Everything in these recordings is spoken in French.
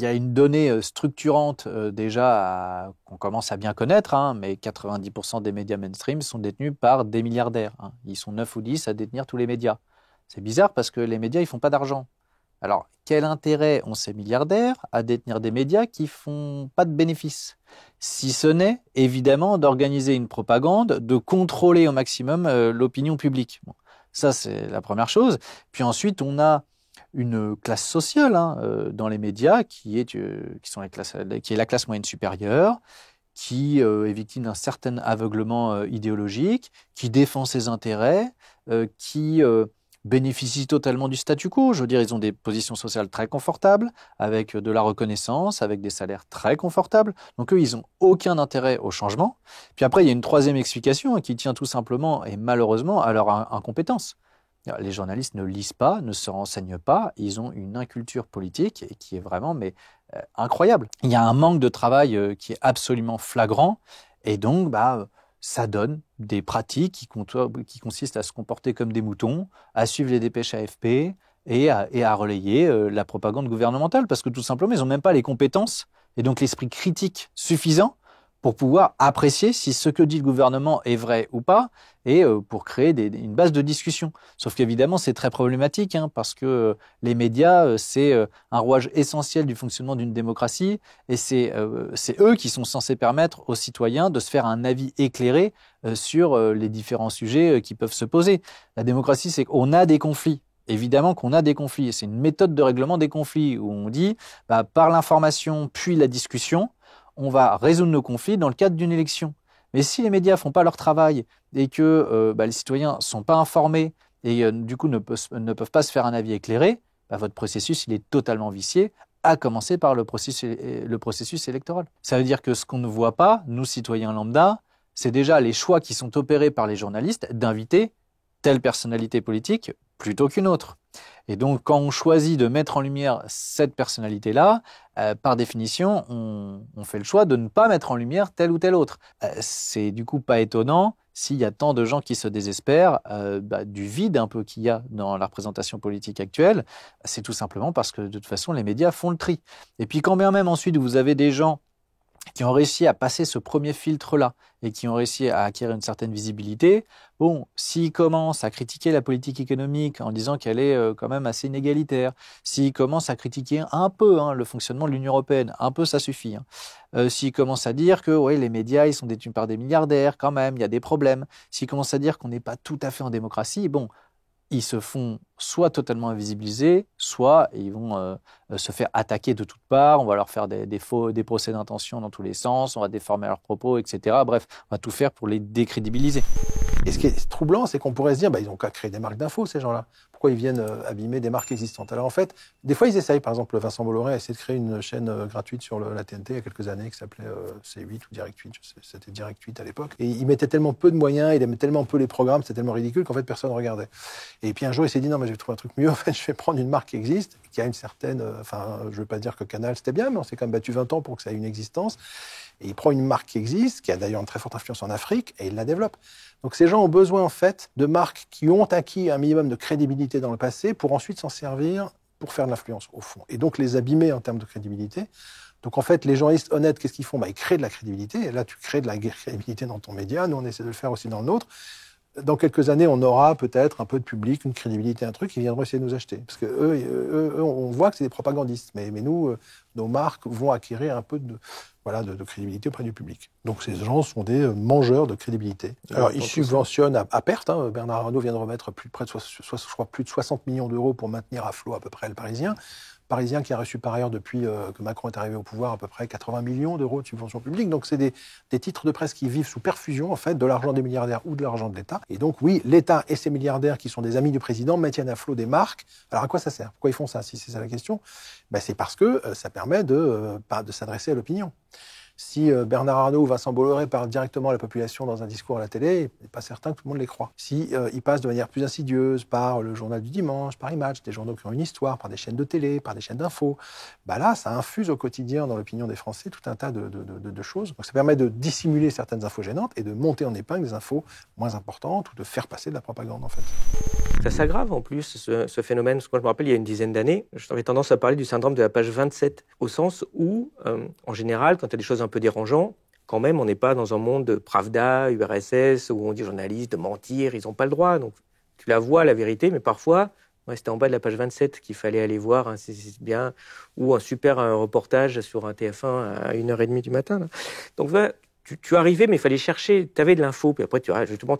y a une donnée structurante déjà qu'on commence à bien connaître, hein, mais 90% des médias mainstream sont détenus par des milliardaires. Hein. Ils sont 9 ou 10 à détenir tous les médias. C'est bizarre parce que les médias, ils font pas d'argent. Alors, quel intérêt ont ces milliardaires à détenir des médias qui font pas de bénéfices? Si ce n'est, évidemment, d'organiser une propagande, de contrôler au maximum l'opinion publique. Bon, ça, c'est la première chose. Puis ensuite, on a une classe sociale hein, dans les médias qui est la classe moyenne supérieure, qui est victime d'un certain aveuglement idéologique, qui défend ses intérêts, qui bénéficient totalement du statu quo. Je veux dire, ils ont des positions sociales très confortables, avec de la reconnaissance, avec des salaires très confortables. Donc eux, ils n'ont aucun intérêt au changement. Puis après, il y a une troisième explication qui tient tout simplement et malheureusement à leur incompétence. Les journalistes ne lisent pas, ne se renseignent pas, ils ont une inculture politique qui est vraiment incroyable. Il y a un manque de travail qui est absolument flagrant et donc ça donne des pratiques qui consistent à se comporter comme des moutons, à suivre les dépêches AFP et à relayer la propagande gouvernementale parce que tout simplement ils n'ont même pas les compétences et donc l'esprit critique suffisant pour pouvoir apprécier si ce que dit le gouvernement est vrai ou pas, et pour créer une base de discussion. Sauf qu'évidemment, c'est très problématique, hein, parce que les médias, c'est un rouage essentiel du fonctionnement d'une démocratie, et c'est eux qui sont censés permettre aux citoyens de se faire un avis éclairé sur les différents sujets qui peuvent se poser. La démocratie, c'est qu'on a des conflits. Évidemment qu'on a des conflits. C'est une méthode de règlement des conflits, où on dit, par l'information puis la discussion, on va résoudre nos conflits dans le cadre d'une élection. Mais si les médias font pas leur travail et que les citoyens sont pas informés et du coup ne peuvent pas se faire un avis éclairé, votre processus il est totalement vicié, à commencer par le processus électoral. Ça veut dire que ce qu'on ne voit pas, nous citoyens lambda, c'est déjà les choix qui sont opérés par les journalistes d'inviter telle personnalité politique plutôt qu'une autre. Et donc, quand on choisit de mettre en lumière cette personnalité-là, par définition, on fait le choix de ne pas mettre en lumière telle ou telle autre. C'est du coup pas étonnant s'il y a tant de gens qui se désespèrent du vide un peu qu'il y a dans la représentation politique actuelle. C'est tout simplement parce que de toute façon, les médias font le tri. Et puis quand bien même ensuite vous avez des gens qui ont réussi à passer ce premier filtre-là et qui ont réussi à acquérir une certaine visibilité, bon, s'ils commencent à critiquer la politique économique en disant qu'elle est quand même assez inégalitaire, s'ils commencent à critiquer un peu le fonctionnement de l'Union européenne, un peu ça suffit, s'ils commencent à dire que ouais, les médias ils sont détenus par des milliardaires quand même, il y a des problèmes, s'ils commencent à dire qu'on n'est pas tout à fait en démocratie, bon, ils se font soit totalement invisibiliser, soit ils vont se faire attaquer de toutes parts, on va leur faire des procès d'intention dans tous les sens, on va déformer leurs propos, etc. Bref, on va tout faire pour les décrédibiliser. Et ce qui est troublant, c'est qu'on pourrait se dire, ils n'ont qu'à créer des marques d'infos, ces gens-là. Pourquoi ils viennent abîmer des marques existantes? Alors en fait, des fois ils essayent. Par exemple, Vincent Bolloré a essayé de créer une chaîne gratuite sur la TNT il y a quelques années qui s'appelait C8 ou Direct 8, c'était Direct 8 à l'époque. Et il mettait tellement peu de moyens, il aimait tellement peu les programmes, c'était tellement ridicule qu'en fait personne ne regardait. Et puis un jour il s'est dit, non mais je vais trouver un truc mieux, en fait je vais prendre une marque qui existe, qui a une certaine... je ne veux pas dire que Canal c'était bien, mais on s'est quand même battu 20 ans pour que ça ait une existence. Et il prend une marque qui existe, qui a d'ailleurs une très forte influence en Afrique, et il la développe. Donc ces gens ont besoin en fait de marques qui ont acquis un minimum de crédibilité dans le passé pour ensuite s'en servir pour faire de l'influence au fond. Et donc les abîmer en termes de crédibilité. Donc en fait les journalistes honnêtes, qu'est-ce qu'ils font? Ils créent de la crédibilité. Et là tu crées de la crédibilité dans ton média. Nous on essaie de le faire aussi dans le nôtre. Dans quelques années, on aura peut-être un peu de public, une crédibilité, un truc, qui viendront essayer de nous acheter. Parce que eux on voit que c'est des propagandistes. Mais nous, nos marques vont acquérir un peu de crédibilité auprès du public. Donc ces gens sont des mangeurs de crédibilité. Alors ils subventionnent à perte. Bernard Arnault vient de remettre plus de 60 millions d'euros pour maintenir à flot à peu près le Parisien. Parisien qui a reçu par ailleurs depuis que Macron est arrivé au pouvoir à peu près 80 millions d'euros de subventions publiques. Donc c'est des titres de presse qui vivent sous perfusion en fait de l'argent des milliardaires ou de l'argent de l'État. Et donc oui, l'État et ses milliardaires qui sont des amis du président maintiennent à flot des marques. Alors à quoi ça sert? Pourquoi ils font ça? Si c'est ça la question, c'est parce que ça permet de s'adresser à l'opinion. Si Bernard Arnault ou Vincent Bolloré parlent directement à la population dans un discours à la télé, il n'est pas certain que tout le monde les croit. Si ils passent de manière plus insidieuse par le journal du dimanche, par Image, des journaux qui ont une histoire, par des chaînes de télé, par des chaînes d'infos, là, ça infuse au quotidien dans l'opinion des Français tout un tas de choses. Donc ça permet de dissimuler certaines infos gênantes et de monter en épingle des infos moins importantes ou de faire passer de la propagande, en fait. Ça s'aggrave en plus, ce phénomène. Parce que moi, je me rappelle, il y a une dizaine d'années, j'avais tendance à parler du syndrome de la page 27, au sens où, en général, quand il y a des choses un peu dérangeantes, quand même, on n'est pas dans un monde de Pravda, URSS, où on dit aux journalistes de mentir, ils n'ont pas le droit. Donc, tu la vois, la vérité, mais parfois, c'était en bas de la page 27 qu'il fallait aller voir, hein, c'est bien, ou un super reportage sur un TF1 à 1h30 du matin. Là. Donc, voilà. Tu arrivais, mais il fallait chercher, tu avais de l'info, puis après, tu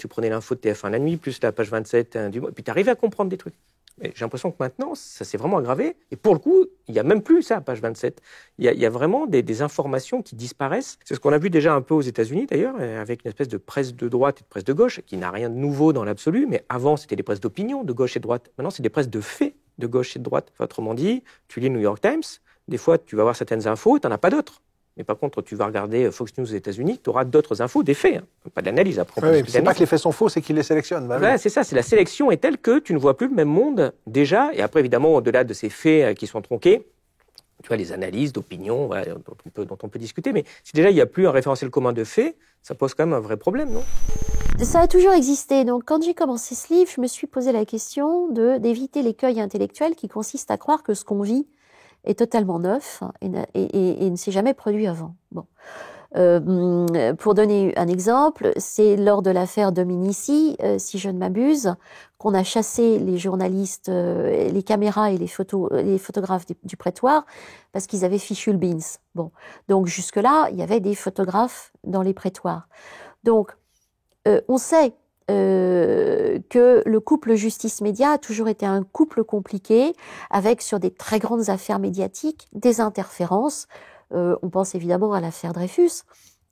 prenais l'info de TF1 la nuit, plus la page 27 du mois, puis tu arrivais à comprendre des trucs. Et j'ai l'impression que maintenant, ça s'est vraiment aggravé, et pour le coup, il n'y a même plus ça, page 27. Il y a vraiment des informations qui disparaissent. C'est ce qu'on a vu déjà un peu aux États-Unis, d'ailleurs, avec une espèce de presse de droite et de presse de gauche, qui n'a rien de nouveau dans l'absolu, mais avant, c'était des presses d'opinion de gauche et de droite. Maintenant, c'est des presses de faits de gauche et de droite. Enfin, autrement dit, tu lis New York Times, des fois, tu vas voir certaines infos, tu n'en as pas d'autres. Mais par contre, tu vas regarder Fox News aux États-Unis, tu auras d'autres infos, des faits, hein. Pas d'analyse à propos. Oui, c'est pas que les faits sont faux, c'est qu'ils les sélectionnent. Ouais, c'est ça, c'est la sélection est telle que tu ne vois plus le même monde déjà. Et après, évidemment, au-delà de ces faits qui sont tronqués, tu vois, les analyses d'opinion dont on peut discuter. Mais si déjà il n'y a plus un référentiel commun de faits, ça pose quand même un vrai problème, non ? Ça a toujours existé. Donc, quand j'ai commencé ce livre, je me suis posé la question d'éviter l'écueil intellectuel qui consiste à croire que ce qu'on vit est totalement neuf et ne s'est jamais produit avant. Bon. Pour donner un exemple, c'est lors de l'affaire Dominici, si je ne m'abuse, qu'on a chassé les journalistes, les caméras et les photographes du prétoire parce qu'ils avaient fichu le beans. Bon. Donc jusque-là, il y avait des photographes dans les prétoires. Donc, on sait que le couple justice-média a toujours été un couple compliqué, avec sur des très grandes affaires médiatiques, des interférences. On pense évidemment à l'affaire Dreyfus,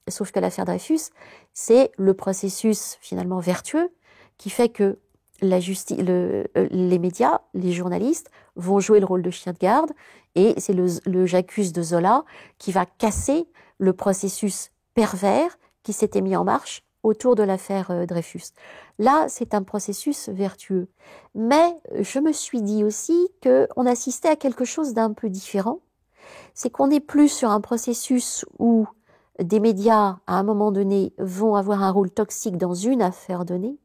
sauf que l'affaire Dreyfus, c'est le processus finalement vertueux qui fait que les médias, les journalistes, vont jouer le rôle de chien de garde, et c'est le J'accuse de Zola qui va casser le processus pervers qui s'était mis en marche autour de l'affaire Dreyfus. Là, c'est un processus vertueux. Mais je me suis dit aussi qu'on assistait à quelque chose d'un peu différent. C'est qu'on n'est plus sur un processus où des médias, à un moment donné, vont avoir un rôle toxique dans une affaire donnée.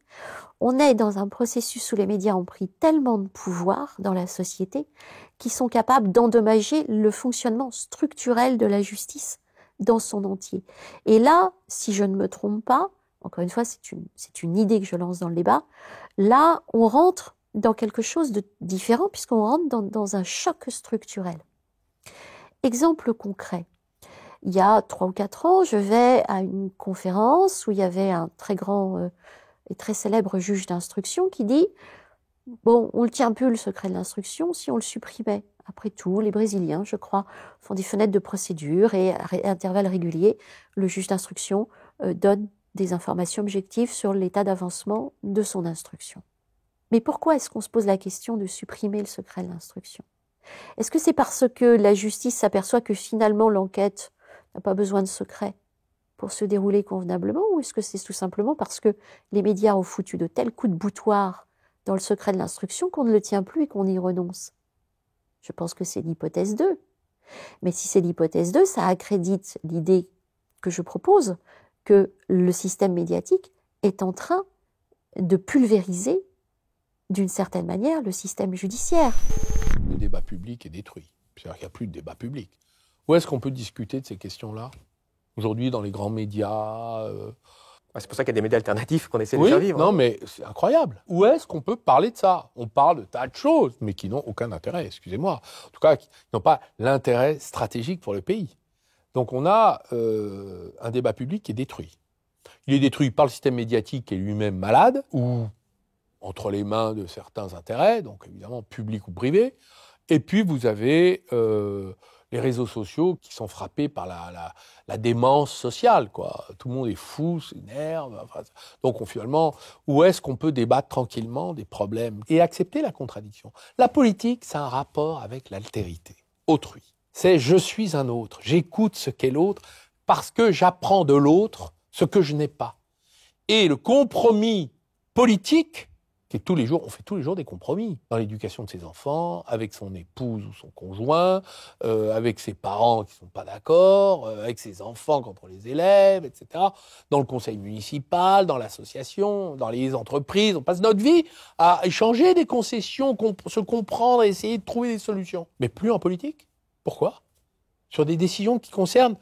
On est dans un processus où les médias ont pris tellement de pouvoir dans la société qu'ils sont capables d'endommager le fonctionnement structurel de la justice dans son entier. Et là, si je ne me trompe pas, encore une fois, c'est une idée que je lance dans le débat, là, on rentre dans quelque chose de différent puisqu'on rentre dans un choc structurel. Exemple concret. Il y a 3 ou 4 ans, je vais à une conférence où il y avait un très grand et très célèbre juge d'instruction qui dit « Bon, on ne tient plus le secret de l'instruction si on le supprimait. Après tout, les Brésiliens, je crois, font des fenêtres de procédure et à intervalles réguliers, le juge d'instruction donne des informations objectives sur l'état d'avancement de son instruction. » Mais pourquoi est-ce qu'on se pose la question de supprimer le secret de l'instruction ? Est-ce que c'est parce que la justice s'aperçoit que finalement l'enquête n'a pas besoin de secret pour se dérouler convenablement, ou est-ce que c'est tout simplement parce que les médias ont foutu de tels coups de boutoir dans le secret de l'instruction qu'on ne le tient plus et qu'on y renonce ? Je pense que c'est l'hypothèse 2. Mais si c'est l'hypothèse 2, ça accrédite l'idée que je propose, que le système médiatique est en train de pulvériser, d'une certaine manière, le système judiciaire. Le débat public est détruit. C'est-à-dire qu'il n'y a plus de débat public. Où est-ce qu'on peut discuter de ces questions-là ? Aujourd'hui, dans les grands médias... C'est pour ça qu'il y a des médias alternatifs qu'on essaie de faire vivre. Non, mais c'est incroyable. Où est-ce qu'on peut parler de ça ? On parle de tas de choses, mais qui n'ont aucun intérêt, excusez-moi. En tout cas, qui n'ont pas l'intérêt stratégique pour le pays. Donc on a un débat public qui est détruit. Il est détruit par le système médiatique qui est lui-même malade, ou entre les mains de certains intérêts, donc évidemment publics ou privés. Et puis vous avez les réseaux sociaux qui sont frappés par la démence sociale, quoi. Tout le monde est fou, s'énerve. Enfin, donc finalement, où est-ce qu'on peut débattre tranquillement des problèmes et accepter la contradiction ? La politique, c'est un rapport avec l'altérité, autrui. C'est je suis un autre, j'écoute ce qu'est l'autre, parce que j'apprends de l'autre ce que je n'ai pas. Et le compromis politique, qui est tous les jours, on fait tous les jours des compromis dans l'éducation de ses enfants, avec son épouse ou son conjoint, avec ses parents qui ne sont pas d'accord, avec ses enfants contre les élèves, etc. Dans le conseil municipal, dans l'association, dans les entreprises, on passe notre vie à échanger des concessions, se comprendre, et essayer de trouver des solutions. Mais plus en politique. Pourquoi ? Sur des décisions qui concernent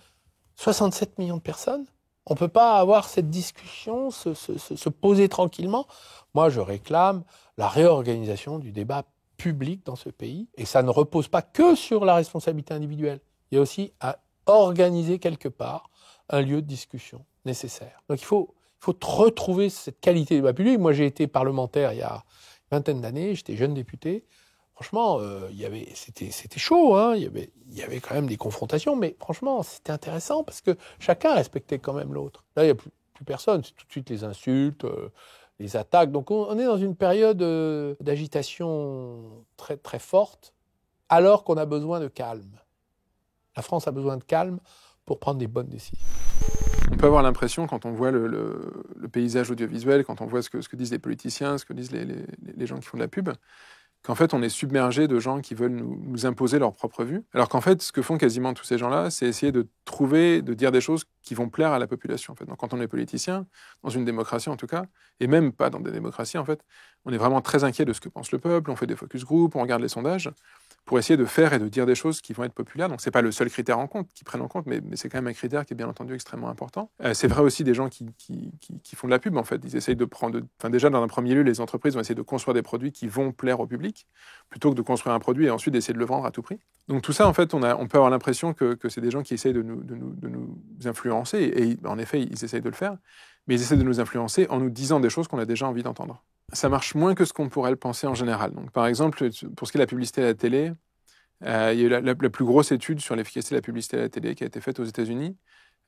67 millions de personnes, on ne peut pas avoir cette discussion, se poser tranquillement. Moi, je réclame la réorganisation du débat public dans ce pays. Et ça ne repose pas que sur la responsabilité individuelle. Il y a aussi à organiser quelque part un lieu de discussion nécessaire. Donc il faut retrouver cette qualité du débat public. Moi, j'ai été parlementaire il y a une vingtaine d'années, j'étais jeune député. Franchement, c'était chaud, hein. Il y avait quand même des confrontations, mais franchement, c'était intéressant parce que chacun respectait quand même l'autre. Là, il n'y a plus personne, c'est tout de suite les insultes, les attaques. Donc on est dans une période d'agitation très, très forte, alors qu'on a besoin de calme. La France a besoin de calme pour prendre des bonnes décisions. On peut avoir l'impression, quand on voit le paysage audiovisuel, quand on voit ce que disent les politiciens, ce que disent les gens qui font de la pub, qu'en fait, on est submergé de gens qui veulent nous imposer leur propre vue. Alors qu'en fait, ce que font quasiment tous ces gens-là, c'est essayer de dire des choses qui vont plaire à la population. En fait. Donc, quand on est politicien, dans une démocratie en tout cas, et même pas dans des démocraties, en fait, on est vraiment très inquiet de ce que pense le peuple, on fait des focus group, on regarde les sondages, pour essayer de faire et de dire des choses qui vont être populaires. Donc, c'est pas le seul critère qu'ils prennent en compte, mais c'est quand même un critère qui est bien entendu extrêmement important. C'est vrai aussi des gens qui font de la pub, en fait. Ils essayent déjà, dans un premier lieu, les entreprises vont essayer de construire des produits qui vont plaire au public, plutôt que de construire un produit et ensuite d'essayer de le vendre à tout prix. Donc, tout ça, en fait, on peut avoir l'impression que c'est des gens qui essayent de nous influencer, et en effet, ils essayent de le faire, mais ils essaient de nous influencer en nous disant des choses qu'on a déjà envie d'entendre. Ça marche moins que ce qu'on pourrait le penser en général. Donc, par exemple, pour ce qui est de la publicité à la télé, il y a eu la plus grosse étude sur l'efficacité de la publicité à la télé qui a été faite aux États-Unis,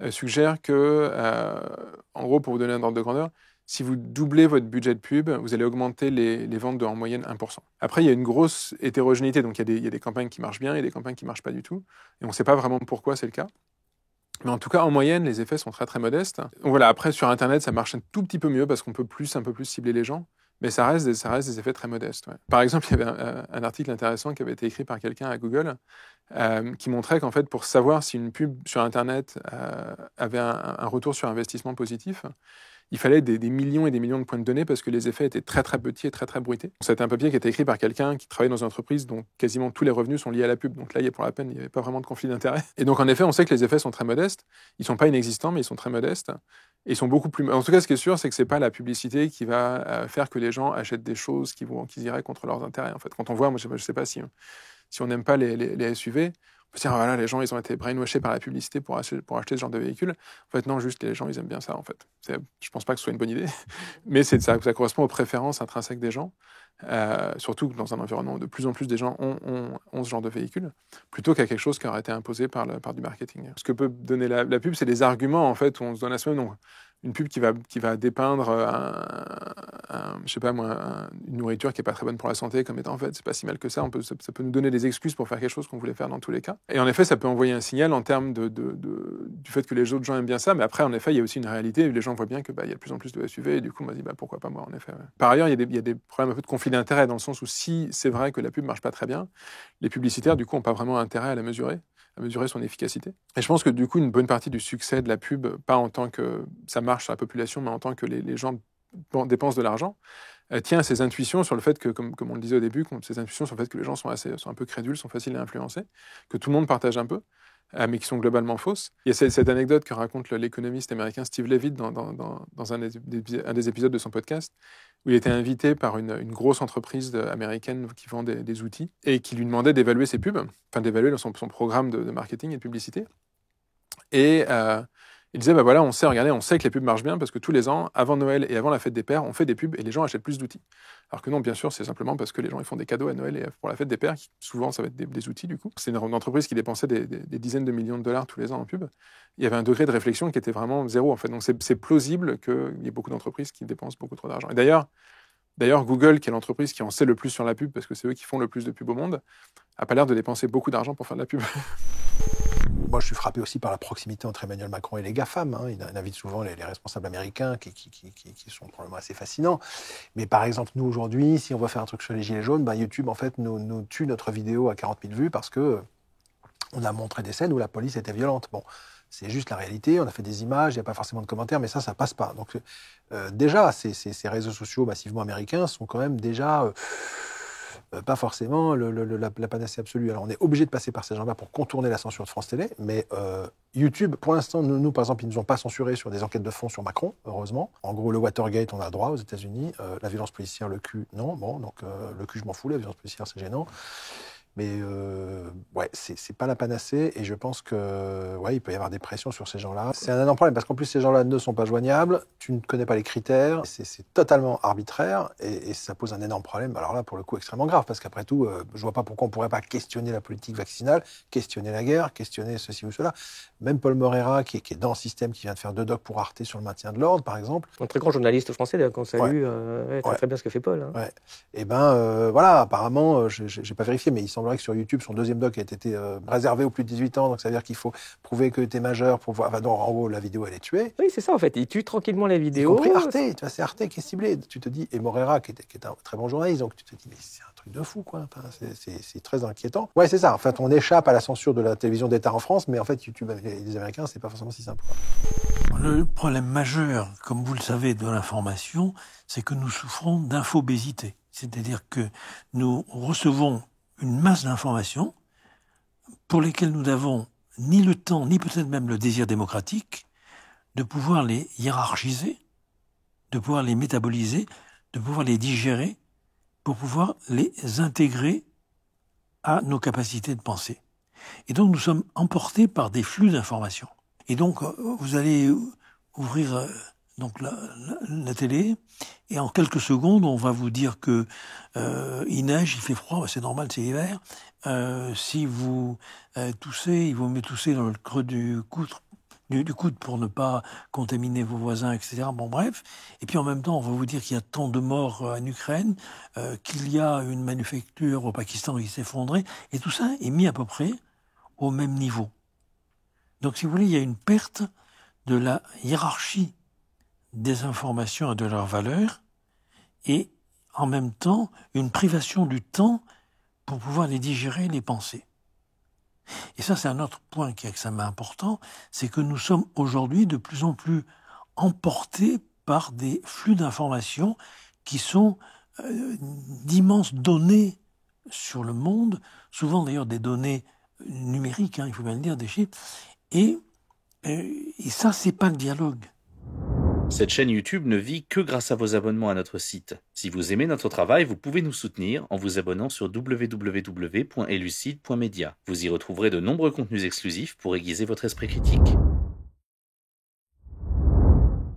suggère que, en gros, pour vous donner un ordre de grandeur, si vous doublez votre budget de pub, vous allez augmenter les ventes en moyenne 1%. Après, il y a une grosse hétérogénéité, donc il y a des campagnes qui marchent bien et des campagnes qui ne marchent pas du tout, et on ne sait pas vraiment pourquoi c'est le cas. Mais en tout cas, en moyenne, les effets sont très très modestes. Donc voilà, après, sur Internet, ça marche un tout petit peu mieux parce qu'on peut un peu plus cibler les gens. Mais ça reste des effets très modestes. Ouais. Par exemple, il y avait un article intéressant qui avait été écrit par quelqu'un à Google qui montrait qu'en fait, pour savoir si une pub sur Internet avait un retour sur investissement positif, il fallait des millions et des millions de points de données parce que les effets étaient très très petits et très très bruités. C'était un papier qui était écrit par quelqu'un qui travaillait dans une entreprise dont quasiment tous les revenus sont liés à la pub. Donc là, pour la peine, il n'y avait pas vraiment de conflit d'intérêt. Et donc en effet, on sait que les effets sont très modestes. Ils ne sont pas inexistants, mais ils sont très modestes. Et ils sont beaucoup plus... En tout cas, ce qui est sûr, c'est que ce n'est pas la publicité qui va faire que les gens achètent des choses qui iraient contre leurs intérêts. En fait. Quand on voit, moi je ne sais pas si on n'aime pas les SUV, on peut se dire, voilà, les gens, ils ont été brainwashés par la publicité pour acheter ce genre de véhicule. En fait, non, juste les gens, ils aiment bien ça, en fait. Je ne pense pas que ce soit une bonne idée, mais ça correspond aux préférences intrinsèques des gens, surtout dans un environnement où de plus en plus des gens ont ce genre de véhicule, plutôt qu'à quelque chose qui aurait été imposé par du marketing. Ce que peut donner la pub, c'est des arguments, en fait, où on se donne à soi-même. Donc, une pub qui va dépeindre je sais pas moi, une nourriture qui est pas très bonne pour la santé comme étant en fait c'est pas si mal que ça. Ça peut nous donner des excuses pour faire quelque chose qu'on voulait faire dans tous les cas. Et en effet, ça peut envoyer un signal en termes du fait que les autres gens aiment bien ça. Mais après, en effet, il y a aussi une réalité. Les gens voient bien que il y a de plus en plus de SUV et du coup, on m'a dit pourquoi pas moi en effet. Ouais. Par ailleurs, il y a des problèmes un peu de conflit d'intérêt dans le sens où si c'est vrai que la pub marche pas très bien, les publicitaires du coup ont pas vraiment intérêt à mesurer son efficacité. Et je pense que du coup, une bonne partie du succès de la pub, pas en tant que ça marche sur la population, mais en tant que les gens dépensent de l'argent, tient à ces intuitions sur le fait que, comme on le disait au début, ces intuitions sur le fait que les gens sont un peu crédules, sont faciles à influencer, que tout le monde partage un peu, mais qui sont globalement fausses. Il y a cette anecdote que raconte l'économiste américain Steve Levitt dans un des épisodes de son podcast, où il était invité par une grosse entreprise américaine qui vend des outils, et qui lui demandait d'évaluer ses pubs, enfin d'évaluer son programme de marketing et de publicité. Et il disait, voilà, on sait que les pubs marchent bien parce que tous les ans, avant Noël et avant la fête des pères, on fait des pubs et les gens achètent plus d'outils. Alors que non, bien sûr, c'est simplement parce que les gens ils font des cadeaux à Noël et pour la fête des pères, souvent ça va être des outils du coup. C'est une entreprise qui dépensait des dizaines de millions de dollars tous les ans en pub. Il y avait un degré de réflexion qui était vraiment zéro en fait. Donc c'est plausible qu'il y ait beaucoup d'entreprises qui dépensent beaucoup trop d'argent. Et d'ailleurs, Google, qui est l'entreprise qui en sait le plus sur la pub, parce que c'est eux qui font le plus de pub au monde, n'a pas l'air de dépenser beaucoup d'argent pour faire de la pub. moi, je suis frappé aussi par la proximité entre Emmanuel Macron et les GAFAM. Hein. Il invite souvent les responsables américains qui sont probablement assez fascinants. Mais par exemple, nous, aujourd'hui, si on veut faire un truc sur les Gilets jaunes, YouTube, en fait, nous tue notre vidéo à 40 000 vues parce que on a montré des scènes où la police était violente. Bon, c'est juste la réalité. On a fait des images, il n'y a pas forcément de commentaires, mais ça passe pas. Donc, déjà, ces réseaux sociaux massivement américains sont quand même déjà... pas forcément la panacée absolue. Alors, on est obligé de passer par ces gens-là pour contourner la censure de France Télé, mais YouTube, pour l'instant, nous, par exemple, ils ne nous ont pas censurés sur des enquêtes de fond sur Macron, heureusement. En gros, le Watergate, on a le droit aux États-Unis. La violence policière, le cul, non. Bon, donc le cul, je m'en fous. La violence policière, c'est gênant. Mais ouais, c'est pas la panacée et je pense que il peut y avoir des pressions sur ces gens-là. C'est un énorme problème parce qu'en plus ces gens-là ne sont pas joignables, tu ne connais pas les critères, c'est totalement arbitraire et ça pose un énorme problème. Alors là, pour le coup, extrêmement grave parce qu'après tout, je vois pas pourquoi on pourrait pas questionner la politique vaccinale, questionner la guerre, questionner ceci ou cela. Même Paul Moreira, qui est dans le système, qui vient de faire 2 docs pour Arte sur le maintien de l'ordre, par exemple. Un très grand journaliste français, d'ailleurs, qu'on salue, très bien ce que fait Paul. Hein. Ouais. Et voilà, apparemment, j'ai pas vérifié, mais il semblerait que sur YouTube, son 2e doc a été réservé aux plus de 18 ans, donc ça veut dire qu'il faut prouver que tu es majeur pour voir. Enfin, donc, en gros, la vidéo, elle est tuée. Oui, c'est ça, en fait. Il tue tranquillement la vidéo. Y compris Arte, tu vois, c'est Arte qui est ciblé. Tu te dis, et Moreira, qui est un très bon journaliste, donc tu te dis, mais c'est un truc de fou, quoi. Enfin, c'est très inquiétant. Ouais, c'est ça. En fait, on échappe à la censure de la télévision d'État en France, mais en fait, YouTube avec les Américains, c'est pas forcément si simple. Le problème majeur, comme vous le savez, de l'information, c'est que nous souffrons d'infobésité. C'est-à-dire que nous recevons une masse d'informations pour lesquelles nous n'avons ni le temps, ni peut-être même le désir démocratique de pouvoir les hiérarchiser, de pouvoir les métaboliser, de pouvoir les digérer, pour pouvoir les intégrer à nos capacités de penser. Et donc nous sommes emportés par des flux d'informations. Et donc vous allez ouvrir donc la télé, et en quelques secondes, on va vous dire que il neige, il fait froid, c'est normal, c'est hiver. Si vous toussez, il vaut mieux tousser dans le creux du coude pour ne pas contaminer vos voisins, etc. Bon, bref. Et puis en même temps, on va vous dire qu'il y a tant de morts en Ukraine, qu'il y a une manufacture au Pakistan qui s'est effondrée, et tout ça est mis à peu près au même niveau. Donc, si vous voulez, il y a une perte de la hiérarchie des informations et de leurs valeurs, et en même temps, une privation du temps pour pouvoir les digérer, les penser. Et ça, c'est un autre point qui est extrêmement important, c'est que nous sommes aujourd'hui de plus en plus emportés par des flux d'informations qui sont d'immenses données sur le monde, souvent d'ailleurs des données numériques, il faut bien le dire, des chiffres, et ça, c'est pas le dialogue. Cette chaîne YouTube ne vit que grâce à vos abonnements à notre site. Si vous aimez notre travail, vous pouvez nous soutenir en vous abonnant sur www.elucide.media. Vous y retrouverez de nombreux contenus exclusifs pour aiguiser votre esprit critique.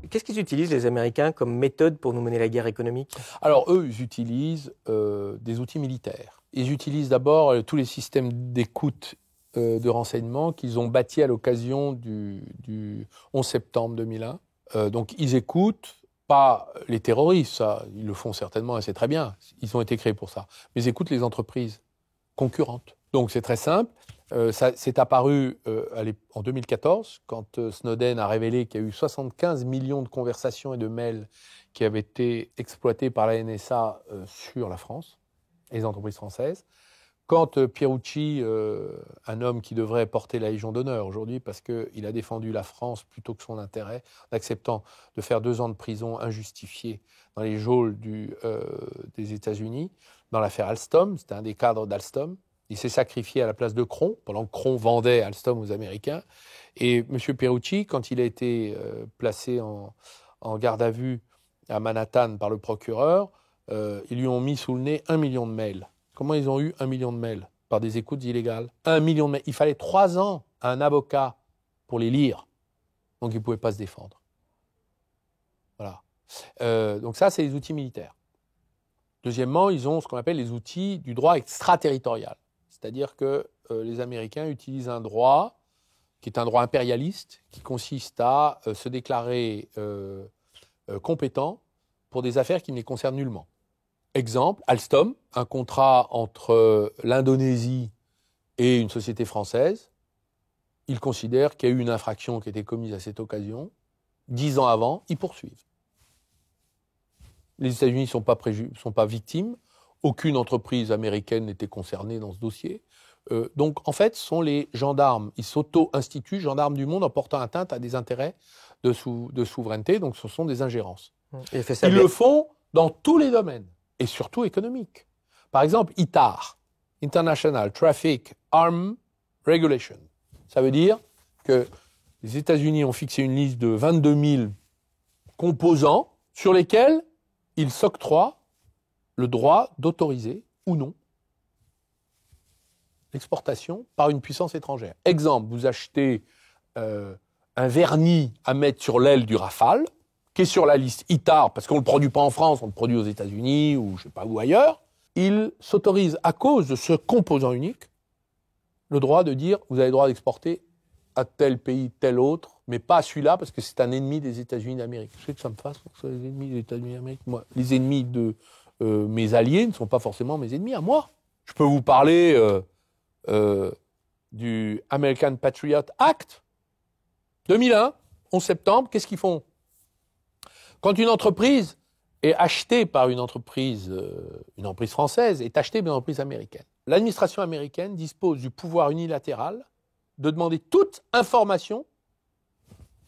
Qu'est-ce qu'ils utilisent, les Américains, comme méthode pour nous mener la guerre économique ? Alors, eux, ils utilisent des outils militaires. Ils utilisent d'abord tous les systèmes d'écoute de renseignement qu'ils ont bâtis à l'occasion du 11 septembre 2001. Donc, ils écoutent pas les terroristes, ça, ils le font certainement et c'est très bien, ils ont été créés pour ça, mais ils écoutent les entreprises concurrentes. Donc, c'est très simple, ça c'est apparu en 2014, quand Snowden a révélé qu'il y a eu 75 millions de conversations et de mails qui avaient été exploités par la NSA sur la France et les entreprises françaises. Quand Pierucci, un homme qui devrait porter la Légion d'honneur aujourd'hui parce qu'il a défendu la France plutôt que son intérêt, en acceptant de faire 2 ans de prison injustifiée dans les geôles des États-Unis, dans l'affaire Alstom, c'était un des cadres d'Alstom, il s'est sacrifié à la place de Cron, pendant que Cron vendait Alstom aux Américains. Et M. Pierucci, quand il a été placé en garde à vue à Manhattan par le procureur, ils lui ont mis sous le nez 1 million de mails. Comment ils ont eu 1 million de mails? Par des écoutes illégales. 1 million de mails. Il fallait 3 ans à un avocat pour les lire. Donc, ils ne pouvaient pas se défendre. Voilà. Donc ça, c'est les outils militaires. Deuxièmement, ils ont ce qu'on appelle les outils du droit extraterritorial. C'est-à-dire que les Américains utilisent un droit qui est un droit impérialiste, qui consiste à se déclarer compétent pour des affaires qui ne les concernent nullement. Exemple, Alstom, un contrat entre l'Indonésie et une société française. ils considèrent qu'il y a eu une infraction qui a été commise à cette occasion. 10 ans avant, ils poursuivent. Les États-Unis ne sont pas victimes. Aucune entreprise américaine n'était concernée dans ce dossier. Donc, en fait, ce sont les gendarmes. Ils s'auto-instituent gendarmes du monde en portant atteinte à des intérêts de souveraineté. Donc, ce sont des ingérences. Il fait ça Ils bien. le font dans tous les domaines, et surtout économiques. Par exemple, ITAR, International Traffic Arm Regulation. Ça veut dire que les États-Unis ont fixé une liste de 22 000 composants sur lesquels ils s'octroient le droit d'autoriser ou non l'exportation par une puissance étrangère. Exemple, vous achetez un vernis à mettre sur l'aile du Rafale, qui est sur la liste ITAR, parce qu'on ne le produit pas en France, on le produit aux États-Unis ou je ne sais pas où ailleurs. Il s'autorise, à cause de ce composant unique, le droit de dire vous avez le droit d'exporter à tel pays, tel autre, mais pas à celui-là, parce que c'est un ennemi des États-Unis d'Amérique. Je sais que ça me fasse pour que ce soit les ennemis des États-Unis d'Amérique. Moi, les ennemis de mes alliés ne sont pas forcément mes ennemis à moi. Je peux vous parler du American Patriot Act, 2001, 11 septembre, qu'est-ce qu'ils font ? Quand une entreprise est achetée par une entreprise française, est achetée par une entreprise américaine, l'administration américaine dispose du pouvoir unilatéral de demander toute information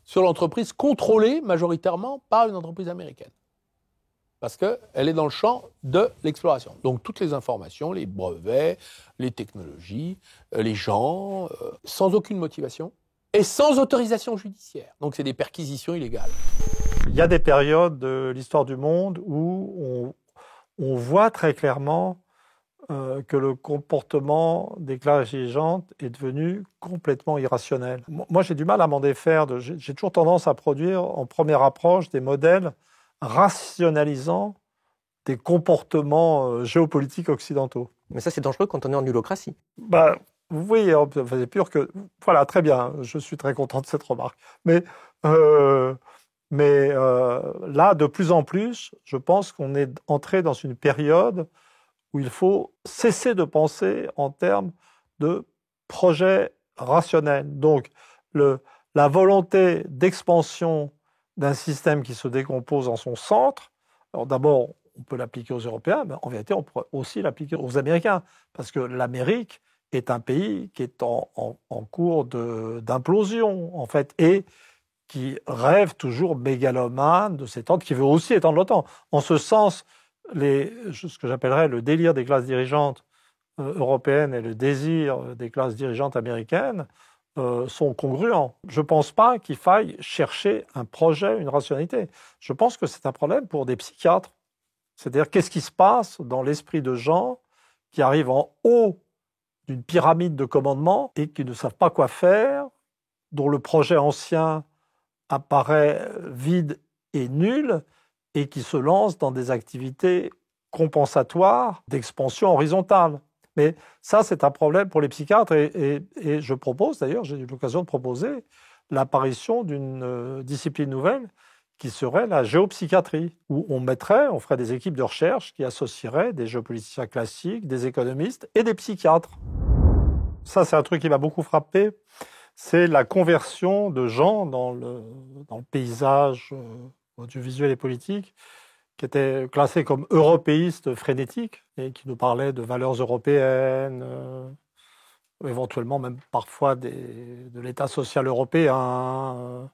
sur l'entreprise contrôlée majoritairement par une entreprise américaine. Parce qu'elle est dans le champ de l'exploration. Donc toutes les informations, les brevets, les technologies, les gens, sans aucune motivation et sans autorisation judiciaire. Donc c'est des perquisitions illégales. Il y a des périodes de l'histoire du monde où on voit très clairement que le comportement des classes dirigeantes est devenu complètement irrationnel. Moi, j'ai du mal à m'en défaire. J'ai toujours tendance à produire en première approche des modèles rationalisant des comportements géopolitiques occidentaux. Mais ça, c'est dangereux quand on est en hulocratie. Vous voyez, c'est pur que... Voilà, très bien, je suis très content de cette remarque. Mais là, de plus en plus, je pense qu'on est entré dans une période où il faut cesser de penser en termes de projets rationnels. Donc, la volonté d'expansion d'un système qui se décompose en son centre, alors d'abord, on peut l'appliquer aux Européens, mais en vérité, on pourrait aussi l'appliquer aux Américains, parce que l'Amérique est un pays qui est en cours d'implosion, en fait, et qui rêve toujours mégalomane de s'étendre, qui veut aussi étendre l'OTAN. En ce sens, ce que j'appellerais le délire des classes dirigeantes européennes et le désir des classes dirigeantes américaines sont congruents. Je ne pense pas qu'il faille chercher un projet, une rationalité. Je pense que c'est un problème pour des psychiatres. C'est-à-dire, qu'est-ce qui se passe dans l'esprit de gens qui arrivent en haut d'une pyramide de commandement et qui ne savent pas quoi faire, dont le projet ancien apparaît vide et nul, et qui se lancent dans des activités compensatoires d'expansion horizontale. Mais ça, c'est un problème pour les psychiatres, et je propose, d'ailleurs, j'ai eu l'occasion de proposer l'apparition d'une discipline nouvelle qui serait la géopsychiatrie, où on ferait des équipes de recherche qui associeraient des géopoliticiens classiques, des économistes et des psychiatres. Ça, c'est un truc qui m'a beaucoup frappé, c'est la conversion de gens dans le paysage audiovisuel et politique, qui étaient classés comme européistes frénétiques et qui nous parlaient de valeurs européennes, éventuellement même parfois de l'État social européen,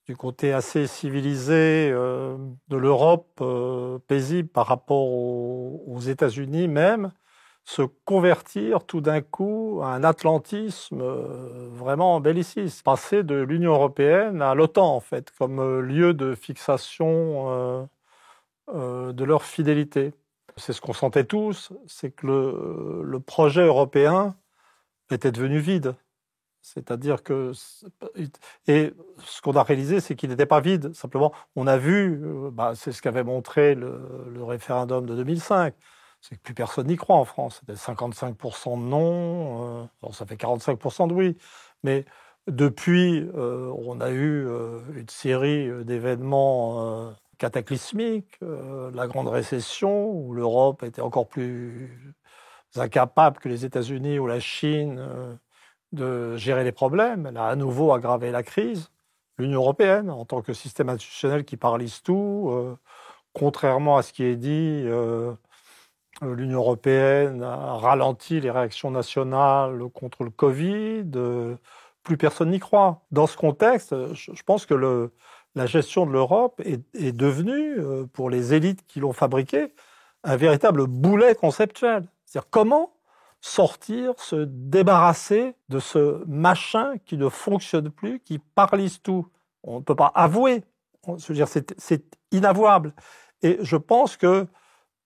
du côté assez civilisé de l'Europe paisible par rapport aux États-Unis même, se convertir tout d'un coup à un atlantisme vraiment belliciste. Passer de l'Union européenne à l'OTAN, en fait, comme lieu de fixation de leur fidélité. C'est ce qu'on sentait tous, c'est que le projet européen était devenu vide. C'est-à-dire que... Et ce qu'on a réalisé, c'est qu'il n'était pas vide. Simplement, on a vu, c'est ce qu'avait montré le référendum de 2005, c'est que plus personne n'y croit en France. C'était 55% de non, ça fait 45% de oui. Mais depuis, on a eu une série d'événements cataclysmiques, la grande récession, où l'Europe était encore plus incapable que les États-Unis ou la Chine de gérer les problèmes. Elle a à nouveau aggravé la crise. L'Union européenne, en tant que système institutionnel qui paralyse tout, contrairement à ce qui est dit, l'Union européenne a ralenti les réactions nationales contre le Covid. Plus personne n'y croit. Dans ce contexte, je pense que la gestion de l'Europe est devenue, pour les élites qui l'ont fabriquée, un véritable boulet conceptuel. C'est-à-dire comment sortir, se débarrasser de ce machin qui ne fonctionne plus, qui paralyse tout. On ne peut pas avouer. Je veux dire, c'est inavouable. Et je pense que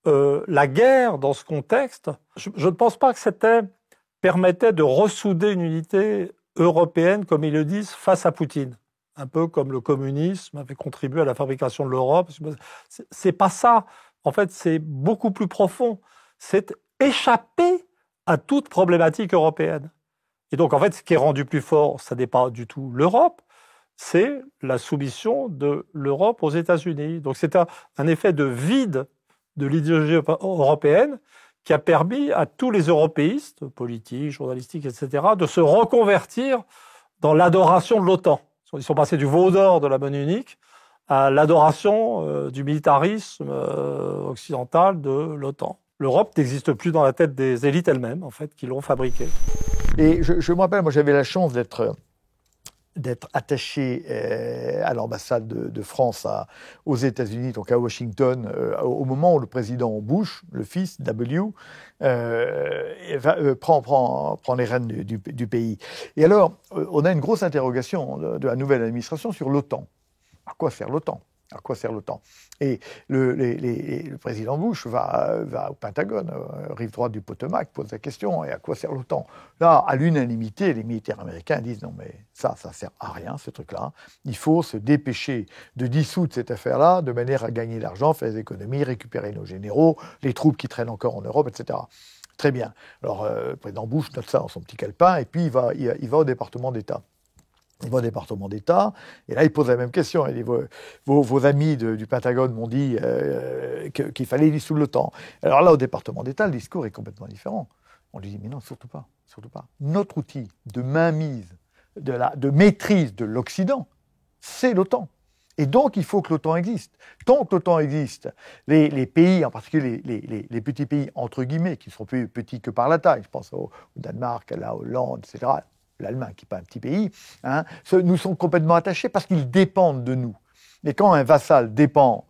la guerre, dans ce contexte, je ne pense pas que permettait de ressouder une unité européenne, comme ils le disent, face à Poutine. Un peu comme le communisme avait contribué à la fabrication de l'Europe. C'est pas ça. En fait, c'est beaucoup plus profond. C'est échapper à toute problématique européenne. Et donc, en fait, ce qui est rendu plus fort, ça n'est pas du tout l'Europe, c'est la soumission de l'Europe aux États-Unis. Donc, c'est un effet de vide de l'idéologie européenne qui a permis à tous les européistes, politiques, journalistiques, etc., de se reconvertir dans l'adoration de l'OTAN. Ils sont passés du veau d'or de la monnaie unique à l'adoration du militarisme occidental de l'OTAN. L'Europe n'existe plus dans la tête des élites elles-mêmes, en fait, qui l'ont fabriquée. Et je me rappelle, moi j'avais la chance d'être attaché à l'ambassade de France aux États-Unis, donc à Washington, au moment où le président Bush, le fils W, prend les rênes du pays. Et alors, on a une grosse interrogation de la nouvelle administration sur l'OTAN. À quoi sert l'OTAN ? À quoi sert l'OTAN ? Et le président Bush va au Pentagone, rive droite du Potomac, pose la question, et à quoi sert l'OTAN ? Là, à l'unanimité, les militaires américains disent non mais ça sert à rien, ce truc-là. Il faut se dépêcher de dissoudre cette affaire-là, de manière à gagner de l'argent, faire des économies, récupérer nos généraux, les troupes qui traînent encore en Europe, etc. Très bien. Alors, le président Bush note ça dans son petit calepin, et puis il va au département d'État. Il va au département d'État, et là, il pose la même question. Il dit, vos amis du Pentagone m'ont dit qu'il fallait dissoudre l'OTAN. Alors là, au département d'État, le discours est complètement différent. On lui dit, mais non, surtout pas, surtout pas. Notre outil de mainmise, de maîtrise de l'Occident, c'est l'OTAN. Et donc, il faut que l'OTAN existe. Tant que l'OTAN existe, les pays, en particulier les petits pays, entre guillemets, qui sont plus petits que par la taille, je pense au Danemark, à la Hollande, etc., l'Allemagne, qui n'est pas un petit pays, nous sont complètement attachés parce qu'ils dépendent de nous. Et quand un vassal dépend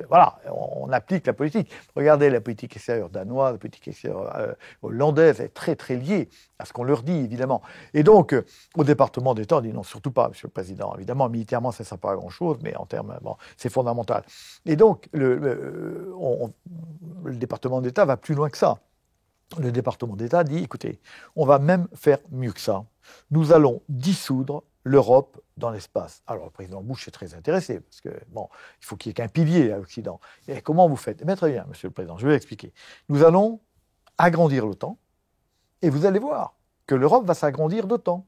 voilà, on applique la politique. Regardez la politique extérieure danoise, la politique extérieure hollandaise est très très liée à ce qu'on leur dit, évidemment. Et donc, au département d'État, on dit non, surtout pas, Monsieur le Président. Évidemment, militairement, ça ne sert pas à grand-chose, mais en termes, bon, c'est fondamental. Et donc, le département d'État va plus loin que ça. Le département d'État dit, écoutez, on va même faire mieux que ça. Nous allons dissoudre l'Europe dans l'espace. Alors, le président Bush est très intéressé, parce que, bon, il faut qu'il y ait qu'un pilier à l'Occident. Et comment vous faites ? Eh bien, très bien, Monsieur le Président, je vais expliquer. Nous allons agrandir l'OTAN, et vous allez voir que l'Europe va s'agrandir d'autant.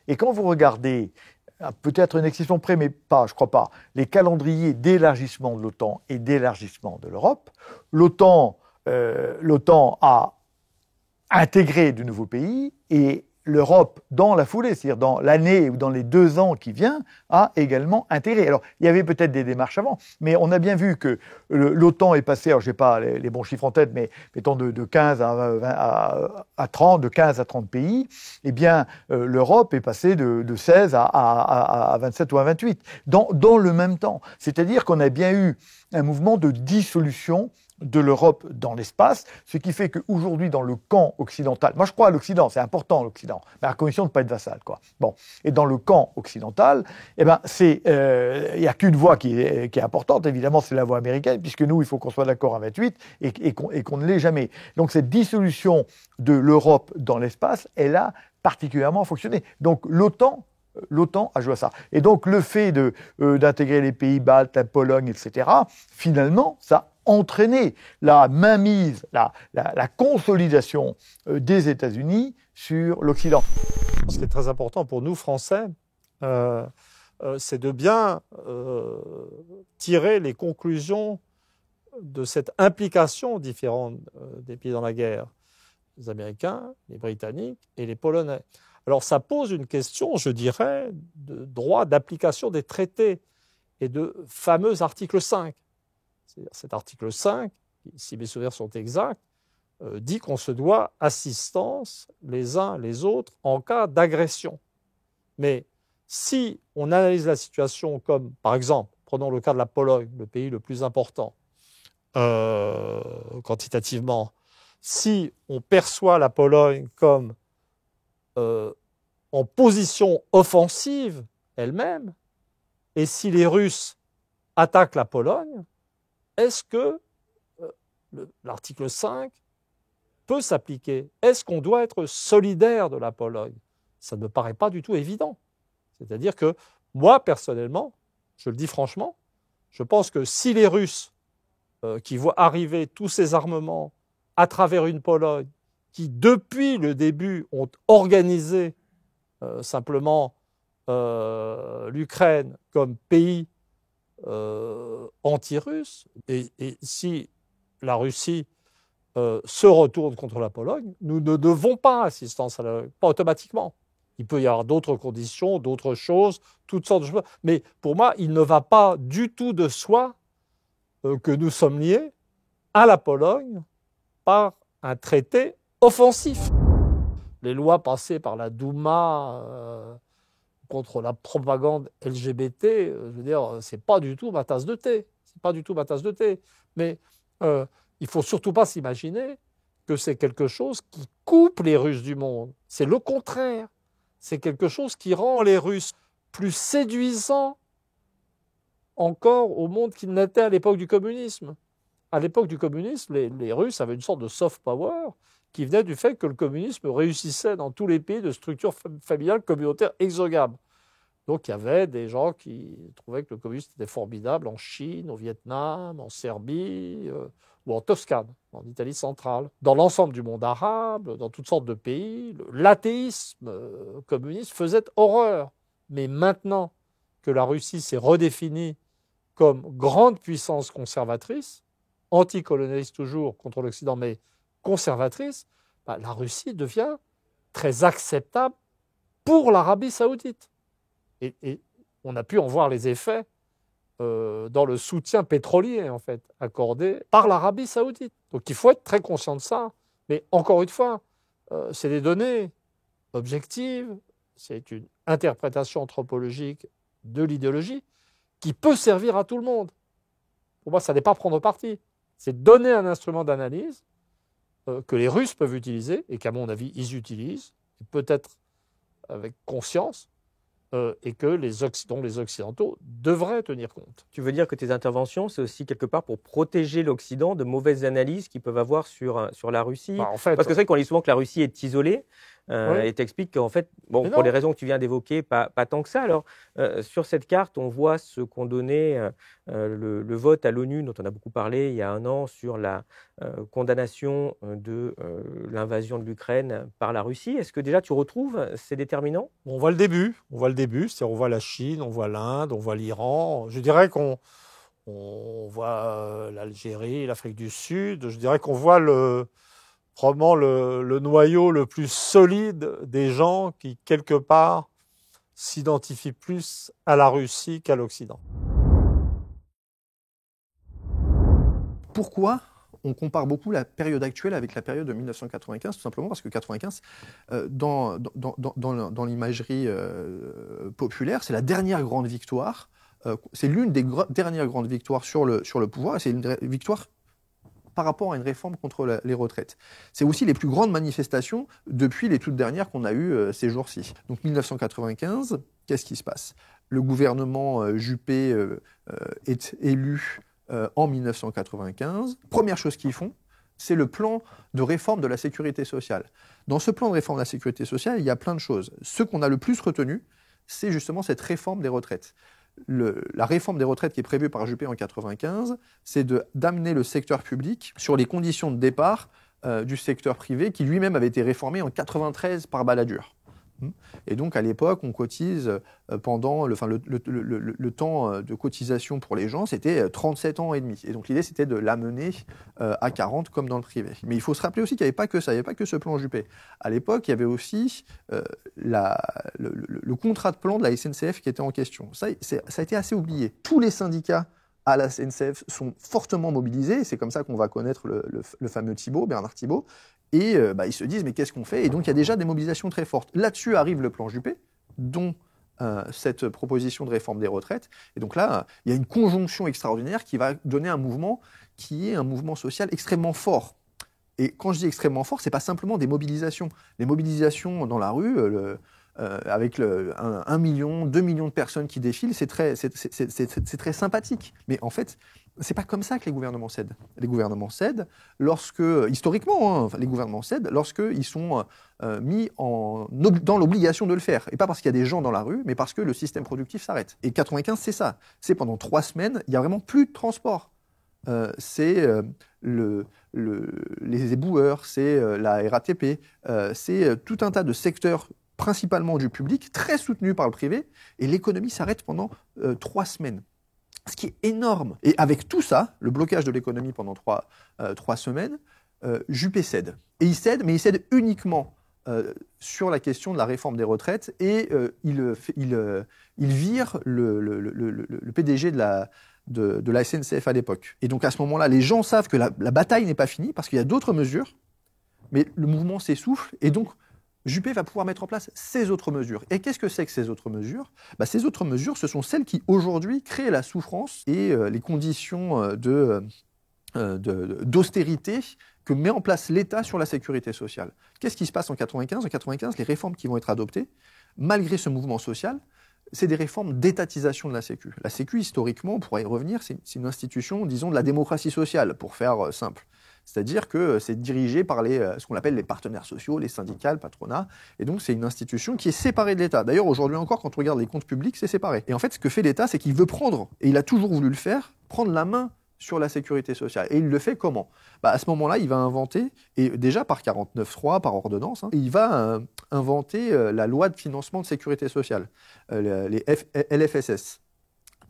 Et quand vous regardez, peut-être une exception près, mais pas, je crois pas, les calendriers d'élargissement de l'OTAN et d'élargissement de l'Europe, l'OTAN a intégré de nouveaux pays, et l'Europe, dans la foulée, c'est-à-dire dans l'année ou dans les 2 ans qui viennent, a également intégré. Alors, il y avait peut-être des démarches avant, mais on a bien vu que l'OTAN est passé, alors je n'ai pas les bons chiffres en tête, mais mettons de 15 à 30, de 15 à 30 pays, eh bien, l'Europe est passée de 16 à 27 ou à 28, dans le même temps. C'est-à-dire qu'on a bien eu un mouvement de dissolution de l'Europe dans l'espace, ce qui fait qu'aujourd'hui, dans le camp occidental, moi je crois à l'Occident, c'est important l'Occident, mais à condition de ne pas être vassal, quoi. Bon, et dans le camp occidental, eh ben il n'y a qu'une voie qui est importante, évidemment, c'est la voie américaine, puisque nous, il faut qu'on soit d'accord à 28 et qu'on ne l'ait jamais. Donc cette dissolution de l'Europe dans l'espace, elle a particulièrement fonctionné. Donc l'OTAN a joué à ça. Et donc le fait d'intégrer les pays baltes, la Pologne, etc., finalement, ça entraîner la mainmise, la consolidation des États-Unis sur l'Occident. Ce qui est très important pour nous, Français, c'est de bien tirer les conclusions de cette implication différente des pays dans la guerre, les Américains, les Britanniques et les Polonais. Alors ça pose une question, je dirais, de droit d'application des traités et de fameux article 5. C'est-à-dire cet article 5, si mes souvenirs sont exacts, dit qu'on se doit assistance les uns les autres en cas d'agression. Mais si on analyse la situation comme, par exemple, prenons le cas de la Pologne, le pays le plus important quantitativement, si on perçoit la Pologne comme en position offensive elle-même, et si les Russes attaquent la Pologne, est-ce que l'article 5 peut s'appliquer? Est-ce qu'on doit être solidaire de la Pologne? Ça ne me paraît pas du tout évident. C'est-à-dire que moi, personnellement, je le dis franchement, je pense que si les Russes qui voient arriver tous ces armements à travers une Pologne qui, depuis le début, ont organisé simplement l'Ukraine comme pays anti-russe, et si la Russie se retourne contre la Pologne, nous ne devons pas assistance à la Pologne, pas automatiquement. Il peut y avoir d'autres conditions, d'autres choses, toutes sortes de choses. Mais pour moi, il ne va pas du tout de soi que nous sommes liés à la Pologne par un traité offensif. Les lois passées par la Douma contre la propagande LGBT, je veux dire, c'est pas du tout ma tasse de thé. C'est pas du tout ma tasse de thé. Mais il faut surtout pas s'imaginer que c'est quelque chose qui coupe les Russes du monde. C'est le contraire. C'est quelque chose qui rend les Russes plus séduisants encore au monde qu'ils n'étaient à l'époque du communisme. À l'époque du communisme, les Russes avaient une sorte de soft power qui venait du fait que le communisme réussissait dans tous les pays de structures familiales communautaires exogames. Donc il y avait des gens qui trouvaient que le communisme était formidable en Chine, au Vietnam, en Serbie ou en Toscane, en Italie centrale. Dans l'ensemble du monde arabe, dans toutes sortes de pays, l'athéisme communiste faisait horreur. Mais maintenant que la Russie s'est redéfinie comme grande puissance conservatrice, anticolonialiste toujours contre l'Occident, mais conservatrice, la Russie devient très acceptable pour l'Arabie saoudite. Et on a pu en voir les effets dans le soutien pétrolier, en fait, accordé par l'Arabie saoudite. Donc il faut être très conscient de ça. Mais encore une fois, c'est des données objectives, c'est une interprétation anthropologique de l'idéologie qui peut servir à tout le monde. Pour moi, ça n'est pas prendre parti. C'est donner un instrument d'analyse que les Russes peuvent utiliser et qu'à mon avis, ils utilisent, peut-être avec conscience, et que les Occidentaux devraient tenir compte. Tu veux dire que tes interventions, c'est aussi quelque part pour protéger l'Occident de mauvaises analyses qu'ils peuvent avoir sur la Russie? En fait, parce que c'est vrai qu'on dit souvent que la Russie est isolée, oui. et tu expliques qu'en fait, bon, pour les raisons que tu viens d'évoquer, pas tant que ça. Alors, sur cette carte, on voit ce qu'ont donné le vote à l'ONU, dont on a beaucoup parlé il y a un an, sur la condamnation de l'invasion de l'Ukraine par la Russie. Est-ce que déjà tu retrouves ces déterminants? On voit le début, c'est-à-dire on voit la Chine, on voit l'Inde, on voit l'Iran. Je dirais qu'on voit l'Algérie, l'Afrique du Sud. Je dirais qu'on voit probablement le noyau le plus solide des gens qui, quelque part, s'identifient plus à la Russie qu'à l'Occident. Pourquoi on compare beaucoup la période actuelle avec la période de 1995, tout simplement parce que 1995, dans l'imagerie populaire, c'est la dernière grande victoire, c'est l'une des dernières grandes victoires sur le pouvoir, et c'est une victoire par rapport à une réforme contre les retraites. C'est aussi les plus grandes manifestations depuis les toutes dernières qu'on a eues ces jours-ci. Donc 1995, qu'est-ce qui se passe? Le gouvernement Juppé est élu en 1995. Première chose qu'ils font, c'est le plan de réforme de la sécurité sociale. Dans ce plan de réforme de la sécurité sociale, il y a plein de choses. Ce qu'on a le plus retenu, c'est justement cette réforme des retraites. La réforme des retraites qui est prévue par Juppé en 1995, c'est d'amener le secteur public sur les conditions de départ du secteur privé qui lui-même avait été réformé en 1993 par Balladur. Et donc, à l'époque, on cotise pendant le temps de cotisation pour les gens, c'était 37 ans et demi. Et donc, l'idée, c'était de l'amener à 40 comme dans le privé. Mais il faut se rappeler aussi qu'il n'y avait pas que ça, il n'y avait pas que ce plan Juppé. À l'époque, il y avait aussi le contrat de plan de la SNCF qui était en question. Ça a été assez oublié. Tous les syndicats à la SNCF sont fortement mobilisés. C'est comme ça qu'on va connaître le fameux Thibault, Bernard Thibault. Et ils se disent, mais qu'est-ce qu'on fait? Et donc, il y a déjà des mobilisations très fortes. Là-dessus arrive le plan Juppé, dont cette proposition de réforme des retraites. Et donc là, il y a une conjonction extraordinaire qui va donner un mouvement qui est un mouvement social extrêmement fort. Et quand je dis extrêmement fort, ce n'est pas simplement des mobilisations. Les mobilisations dans la rue, avec 1 million, 2 millions de personnes qui défilent, c'est très sympathique. Mais en fait, c'est pas comme ça que les gouvernements cèdent. Les gouvernements cèdent historiquement, les gouvernements cèdent lorsqu'ils sont mis dans l'obligation de le faire. Et pas parce qu'il y a des gens dans la rue, mais parce que le système productif s'arrête. Et 95, c'est ça. C'est pendant 3 semaines, il n'y a vraiment plus de transport. C'est les éboueurs, c'est la RATP, c'est tout un tas de secteurs, principalement du public, très soutenus par le privé, et l'économie s'arrête pendant 3 semaines. Ce qui est énorme. Et avec tout ça, le blocage de l'économie pendant 3 semaines, Juppé cède. Et il cède, mais il cède uniquement sur la question de la réforme des retraites, et il vire le PDG de la SNCF à l'époque. Et donc à ce moment-là, les gens savent que la bataille n'est pas finie, parce qu'il y a d'autres mesures, mais le mouvement s'essouffle, et donc Juppé va pouvoir mettre en place ces autres mesures. Et qu'est-ce que c'est que ces autres mesures? Ces autres mesures, ce sont celles qui, aujourd'hui, créent la souffrance et les conditions d'austérité que met en place l'État sur la sécurité sociale. Qu'est-ce qui se passe en 95? En 95, les réformes qui vont être adoptées, malgré ce mouvement social, c'est des réformes d'étatisation de la Sécu. La Sécu, historiquement, on pourrait y revenir, c'est une institution, disons, de la démocratie sociale, pour faire simple. C'est-à-dire que c'est dirigé par ce qu'on appelle les partenaires sociaux, les syndicats, le patronat. Et donc, c'est une institution qui est séparée de l'État. D'ailleurs, aujourd'hui encore, quand on regarde les comptes publics, c'est séparé. Et en fait, ce que fait l'État, c'est qu'il veut prendre, et il a toujours voulu le faire, prendre la main sur la sécurité sociale. Et il le fait comment? À ce moment-là, il va inventer, et déjà par 49.3, par ordonnance, il va inventer la loi de financement de sécurité sociale, les LFSS.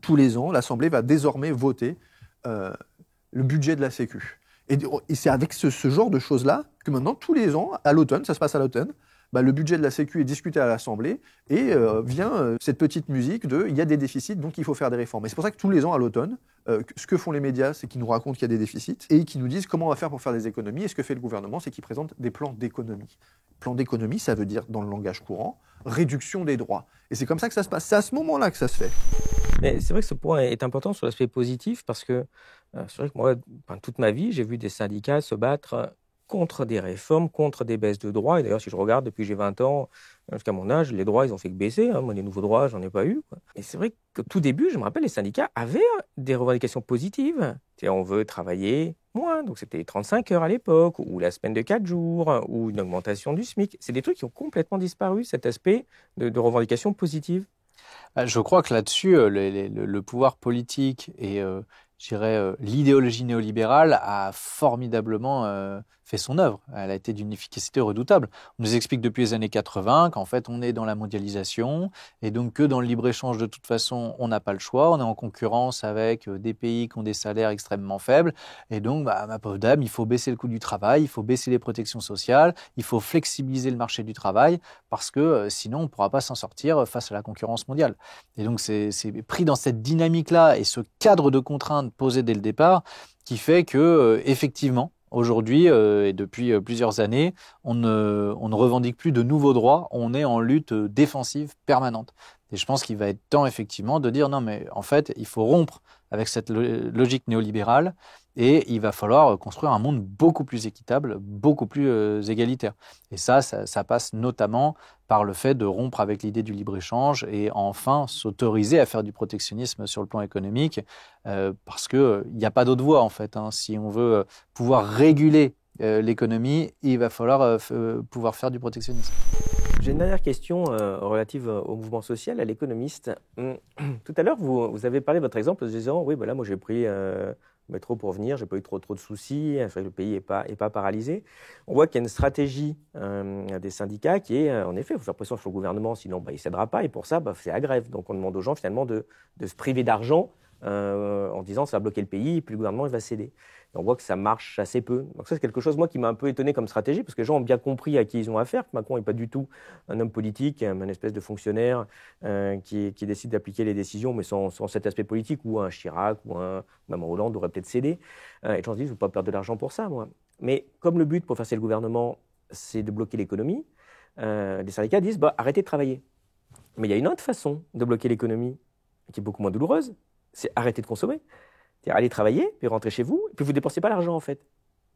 Tous les ans, l'Assemblée va désormais voter le budget de la Sécu. Et c'est avec ce genre de choses-là que maintenant, tous les ans, à l'automne, ça se passe à l'automne, le budget de la Sécu est discuté à l'Assemblée et vient cette petite musique de « il y a des déficits, donc il faut faire des réformes ». Et c'est pour ça que tous les ans, à l'automne, ce que font les médias, c'est qu'ils nous racontent qu'il y a des déficits et qu'ils nous disent comment on va faire pour faire des économies. Et ce que fait le gouvernement, c'est qu'il présente des plans d'économie. Plan d'économie, ça veut dire, dans le langage courant, réduction des droits. Et c'est comme ça que ça se passe. C'est à ce moment-là que ça se fait. Mais c'est vrai que ce point est important sur l'aspect positif parce que c'est vrai que moi, toute ma vie, j'ai vu des syndicats se battre contre des réformes, contre des baisses de droits. Et d'ailleurs, si je regarde depuis que j'ai 20 ans, jusqu'à mon âge, les droits, ils ont fait que baisser. Moi, les nouveaux droits, j'en ai pas eu. Et c'est vrai qu'au tout début, je me rappelle, les syndicats avaient des revendications positives. On veut travailler moins, donc c'était 35 heures à l'époque, ou la semaine de 4 jours, ou une augmentation du SMIC. C'est des trucs qui ont complètement disparu, cet aspect de revendication positive. Je crois que là-dessus, le pouvoir politique et je dirais, l'idéologie néolibérale a formidablement fait son œuvre. Elle a été d'une efficacité redoutable. On nous explique depuis les années 80 qu'en fait, on est dans la mondialisation et donc que dans le libre-échange, de toute façon, on n'a pas le choix. On est en concurrence avec des pays qui ont des salaires extrêmement faibles. Et donc, ma pauvre dame, il faut baisser le coût du travail, il faut baisser les protections sociales, il faut flexibiliser le marché du travail parce que sinon, on ne pourra pas s'en sortir face à la concurrence mondiale. Et donc, c'est pris dans cette dynamique-là et ce cadre de contraintes posé dès le départ qui fait que, effectivement, aujourd'hui et depuis plusieurs années, on ne revendique plus de nouveaux droits, on est en lutte défensive permanente. Et je pense qu'il va être temps effectivement de dire non mais en fait il faut rompre avec cette logique néolibérale et il va falloir construire un monde beaucoup plus équitable, beaucoup plus égalitaire. Et ça passe notamment par le fait de rompre avec l'idée du libre-échange et enfin s'autoriser à faire du protectionnisme sur le plan économique parce qu'il n'y a pas d'autre voie en fait. Si on veut pouvoir réguler l'économie, il va falloir pouvoir faire du protectionnisme. J'ai une dernière question relative au mouvement social, à l'économiste. Tout à l'heure, vous avez parlé de votre exemple en disant « Oui, moi j'ai pris métro pour venir, j'ai pas eu trop de soucis, enfin, le pays est pas paralysé. On voit qu'il y a une stratégie des syndicats qui est, en effet, il faut faire pression sur le gouvernement, sinon il ne cédera pas, et pour ça, c'est la grève. Donc on demande aux gens finalement de se priver d'argent en disant ça va bloquer le pays, et puis le gouvernement il va céder. Et on voit que ça marche assez peu. Donc ça, c'est quelque chose, moi, qui m'a un peu étonné comme stratégie, parce que les gens ont bien compris à qui ils ont affaire, que Macron n'est pas du tout un homme politique, un espèce de fonctionnaire qui décide d'appliquer les décisions, mais sans cet aspect politique, où un Chirac ou même un Hollande aurait peut-être cédé. Et les gens se disent, je ne veux pas perdre de l'argent pour ça, moi. Mais comme le but pour faire cesser le gouvernement, c'est de bloquer l'économie, les syndicats disent, arrêtez de travailler. Mais il y a une autre façon de bloquer l'économie, qui est beaucoup moins douloureuse, c'est arrêter de consommer. C'est-à-dire aller travailler, puis rentrer chez vous, et puis vous ne dépensez pas l'argent en fait.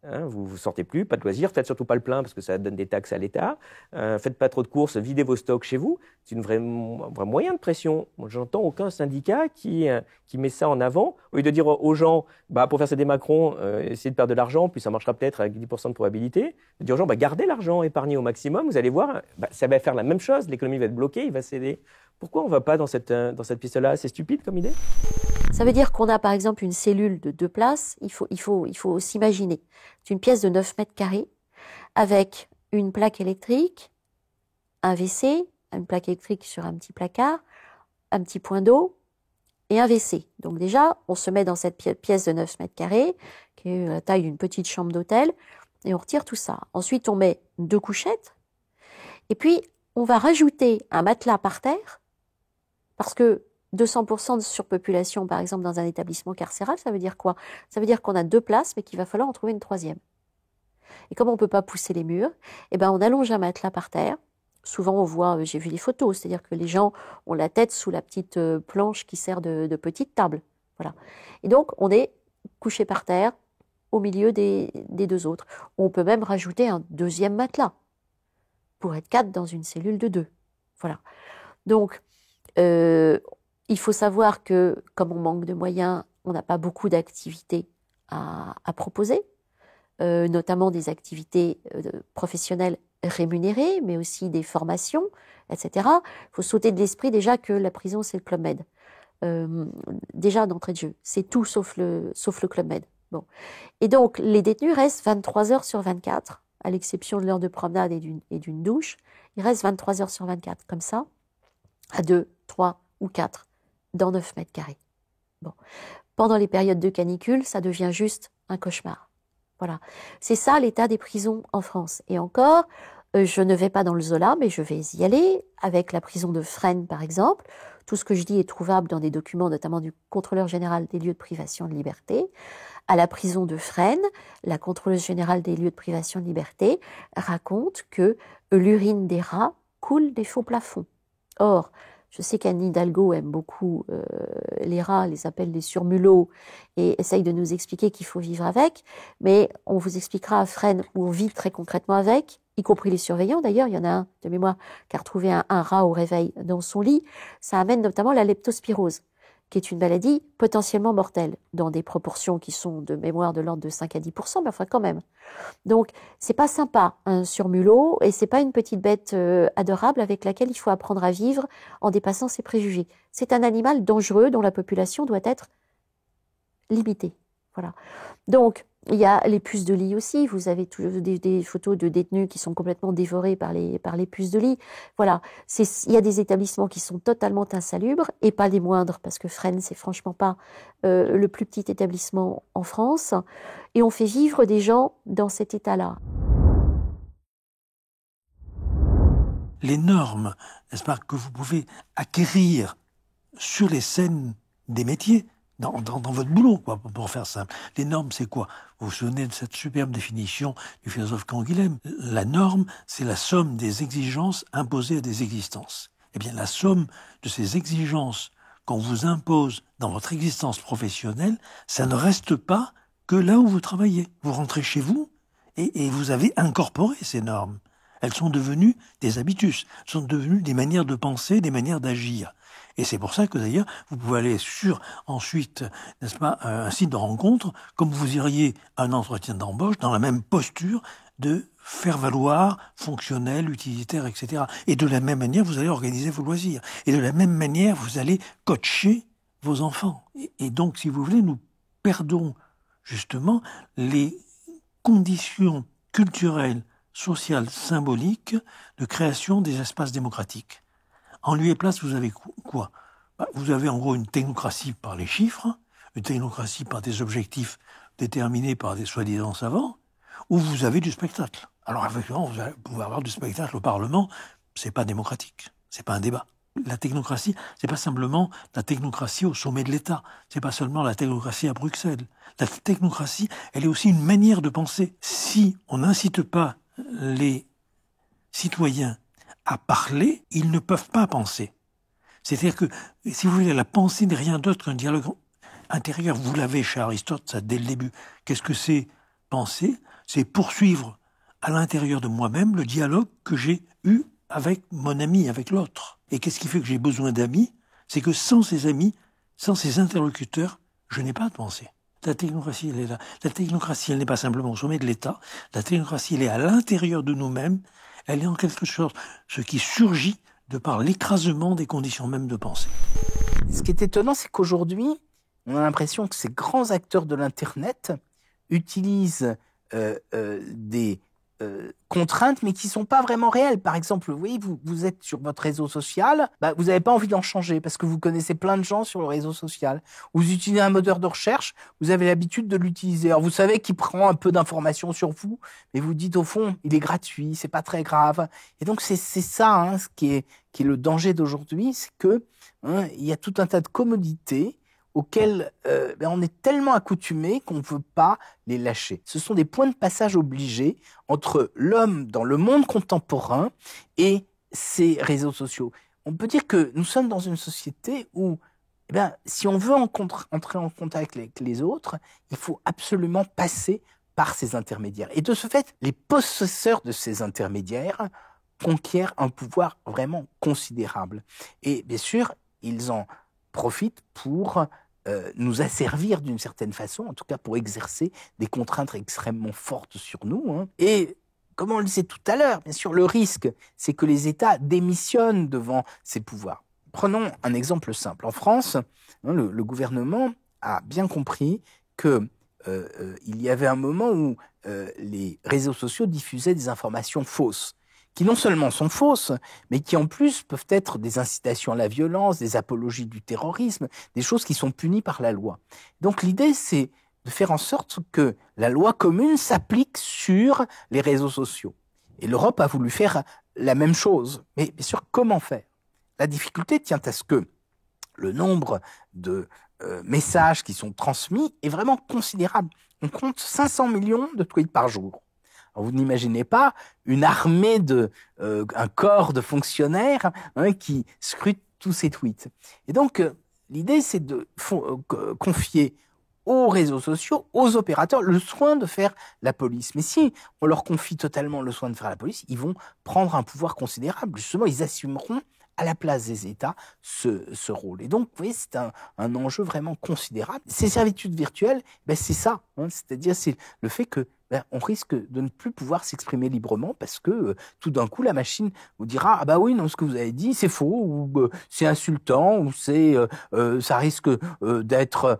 Vous ne sortez plus, pas de loisirs, faites surtout pas le plein parce que ça donne des taxes à l'État. Faites pas trop de courses, videz vos stocks chez vous. C'est un vrai moyen de pression. Moi, j'entends aucun syndicat qui met ça en avant. Au lieu de dire aux gens, pour faire céder Macron, essayez de perdre de l'argent, puis ça marchera peut-être avec 10% de probabilité. De dire aux gens, gardez l'argent, épargnez au maximum, vous allez voir, ça va faire la même chose, l'économie va être bloquée, il va céder. Pourquoi on ne va pas dans cette piste-là? C'est stupide comme idée. Ça veut dire qu'on a par exemple une cellule de 2 places, il faut s'imaginer. C'est une pièce de 9 mètres carrés avec une plaque électrique, un WC, une plaque électrique sur un petit placard, un petit point d'eau et un WC. Donc déjà, on se met dans cette pièce de 9 mètres carrés, qui est la taille d'une petite chambre d'hôtel, et on retire tout ça. Ensuite, on met 2 couchettes, et puis on va rajouter un matelas par terre, parce que 200% de surpopulation, par exemple, dans un établissement carcéral, ça veut dire quoi? Ça veut dire qu'on a 2 places, mais qu'il va falloir en trouver une 3e. Et comme on ne peut pas pousser les murs, on allonge un matelas par terre. Souvent, on voit, j'ai vu les photos, c'est-à-dire que les gens ont la tête sous la petite planche qui sert de petite table. Voilà. Et donc, on est couché par terre, au milieu des 2 autres. On peut même rajouter un 2e matelas, pour être 4 dans une cellule de 2. Voilà. Donc, il faut savoir que, comme on manque de moyens, on n'a pas beaucoup d'activités à proposer, notamment des activités professionnelles rémunérées, mais aussi des formations, etc. Il faut sauter de l'esprit déjà que la prison, c'est le Club Med. Déjà, d'entrée de jeu, c'est tout sauf le Club Med. Bon. Et donc, les détenus restent 23 heures sur 24, à l'exception de l'heure de promenade et d'une douche. Ils restent 23 heures sur 24, comme ça, à 2, 3 ou 4. Dans 9 mètres carrés. Bon. Pendant les périodes de canicule, ça devient juste un cauchemar. Voilà. C'est ça l'état des prisons en France. Et encore, je ne vais pas dans le Zola, mais je vais y aller avec la prison de Fresnes, par exemple. Tout ce que je dis est trouvable dans des documents, notamment du contrôleur général des lieux de privation de liberté. À la prison de Fresnes, la contrôleuse générale des lieux de privation de liberté raconte que l'urine des rats coule des faux plafonds. Or, je sais qu'Anne Hidalgo aime beaucoup les rats, les appelle les surmulots et essaye de nous expliquer qu'il faut vivre avec. Mais on vous expliquera à Fresnes où on vit très concrètement avec, y compris les surveillants. D'ailleurs, il y en a un de mémoire qui a retrouvé un rat au réveil dans son lit. Ça amène notamment la leptospirose, qui est une maladie potentiellement mortelle, dans des proportions qui sont de mémoire de l'ordre de 5 à 10%, mais enfin quand même. Donc, c'est pas sympa, un surmulot, et c'est pas une petite bête adorable avec laquelle il faut apprendre à vivre en dépassant ses préjugés. C'est un animal dangereux dont la population doit être limitée. Voilà. Donc, il y a les puces de lit aussi. Vous avez toujours des photos de détenus qui sont complètement dévorés par les puces de lit. Voilà. Il y a des établissements qui sont totalement insalubres et pas les moindres, parce que Fresnes, c'est franchement pas le plus petit établissement en France. Et on fait vivre des gens dans cet état-là. Les normes, n'est-ce pas, que vous pouvez acquérir sur les scènes des métiers, dans votre boulot, quoi, pour faire simple. Les normes, c'est quoi? Vous vous souvenez de cette superbe définition du philosophe Canguilhem? La norme, c'est la somme des exigences imposées à des existences. Eh bien, la somme de ces exigences qu'on vous impose dans votre existence professionnelle, ça ne reste pas que là où vous travaillez. Vous rentrez chez vous et vous avez incorporé ces normes. Elles sont devenues des habitus, elles sont devenues des manières de penser, des manières d'agir. Et c'est pour ça que d'ailleurs, vous pouvez aller sur, ensuite, n'est-ce pas, un site de rencontre, comme vous iriez à un entretien d'embauche, dans la même posture de faire valoir, fonctionnel, utilitaire, etc. Et de la même manière, vous allez organiser vos loisirs. Et de la même manière, vous allez coacher vos enfants. Et donc, si vous voulez, nous perdons justement les conditions culturelles, sociales, symboliques de création des espaces démocratiques. En lieu et place, vous avez quoi? Vous avez en gros une technocratie par les chiffres, une technocratie par des objectifs déterminés par des soi-disant savants, ou vous avez du spectacle. Alors effectivement, vous pouvez avoir du spectacle au Parlement, c'est pas démocratique, c'est pas un débat. La technocratie, c'est pas simplement la technocratie au sommet de l'État, c'est pas seulement la technocratie à Bruxelles. La technocratie, elle est aussi une manière de penser. Si on n'incite pas les citoyens à parler, ils ne peuvent pas penser. C'est-à-dire que, si vous voulez, la pensée n'est rien d'autre qu'un dialogue intérieur. Vous l'avez chez Aristote, ça, dès le début. Qu'est-ce que c'est penser? C'est poursuivre à l'intérieur de moi-même le dialogue que j'ai eu avec mon ami, avec l'autre. Et qu'est-ce qui fait que j'ai besoin d'amis? C'est que sans ces amis, sans ces interlocuteurs, je n'ai pas de pensée. La technocratie, elle est là. La technocratie, elle n'est pas simplement au sommet de l'État. La technocratie, elle est à l'intérieur de nous-mêmes. Elle est en quelque sorte ce qui surgit de par l'écrasement des conditions mêmes de pensée. Ce qui est étonnant, c'est qu'aujourd'hui, on a l'impression que ces grands acteurs de l'Internet utilisent des contraintes, mais qui ne sont pas vraiment réelles. Par exemple, vous voyez, vous êtes sur votre réseau social, vous n'avez pas envie d'en changer parce que vous connaissez plein de gens sur le réseau social. Vous utilisez un moteur de recherche, vous avez l'habitude de l'utiliser. Alors vous savez qu'il prend un peu d'informations sur vous, mais vous dites au fond, il est gratuit, c'est pas très grave. Et donc c'est ça, ce qui est le danger d'aujourd'hui, c'est que il y a tout un tas de commodités auxquels on est tellement accoutumé qu'on ne veut pas les lâcher. Ce sont des points de passage obligés entre l'homme dans le monde contemporain et ces réseaux sociaux. On peut dire que nous sommes dans une société où, si on veut entrer en contact avec les autres, il faut absolument passer par ces intermédiaires. Et de ce fait, les possesseurs de ces intermédiaires conquièrent un pouvoir vraiment considérable. Et bien sûr, ils en profitent pour nous asservir d'une certaine façon, en tout cas pour exercer des contraintes extrêmement fortes sur nous. Et comme on le disait tout à l'heure, bien sûr, le risque, c'est que les États démissionnent devant ces pouvoirs. Prenons un exemple simple. En France, le gouvernement a bien compris que il y avait un moment où les réseaux sociaux diffusaient des informations fausses, qui non seulement sont fausses, mais qui en plus peuvent être des incitations à la violence, des apologies du terrorisme, des choses qui sont punies par la loi. Donc l'idée, c'est de faire en sorte que la loi commune s'applique sur les réseaux sociaux. Et l'Europe a voulu faire la même chose. Mais bien sûr, comment faire? La difficulté tient à ce que le nombre de messages qui sont transmis est vraiment considérable. On compte 500 millions de tweets par jour. Alors vous n'imaginez pas une armée un corps de fonctionnaires qui scrutent tous ces tweets. Et donc, l'idée, c'est de confier aux réseaux sociaux, aux opérateurs, le soin de faire la police. Mais si on leur confie totalement le soin de faire la police, ils vont prendre un pouvoir considérable. Justement, ils assumeront à la place des États ce rôle. Et donc, vous voyez, c'est un enjeu vraiment considérable. Ces servitudes virtuelles, c'est ça. C'est-à-dire, c'est le fait que on risque de ne plus pouvoir s'exprimer librement parce que tout d'un coup, la machine vous dira « Ah bah oui, non, ce que vous avez dit, c'est faux, ou c'est insultant, ou ça risque d'être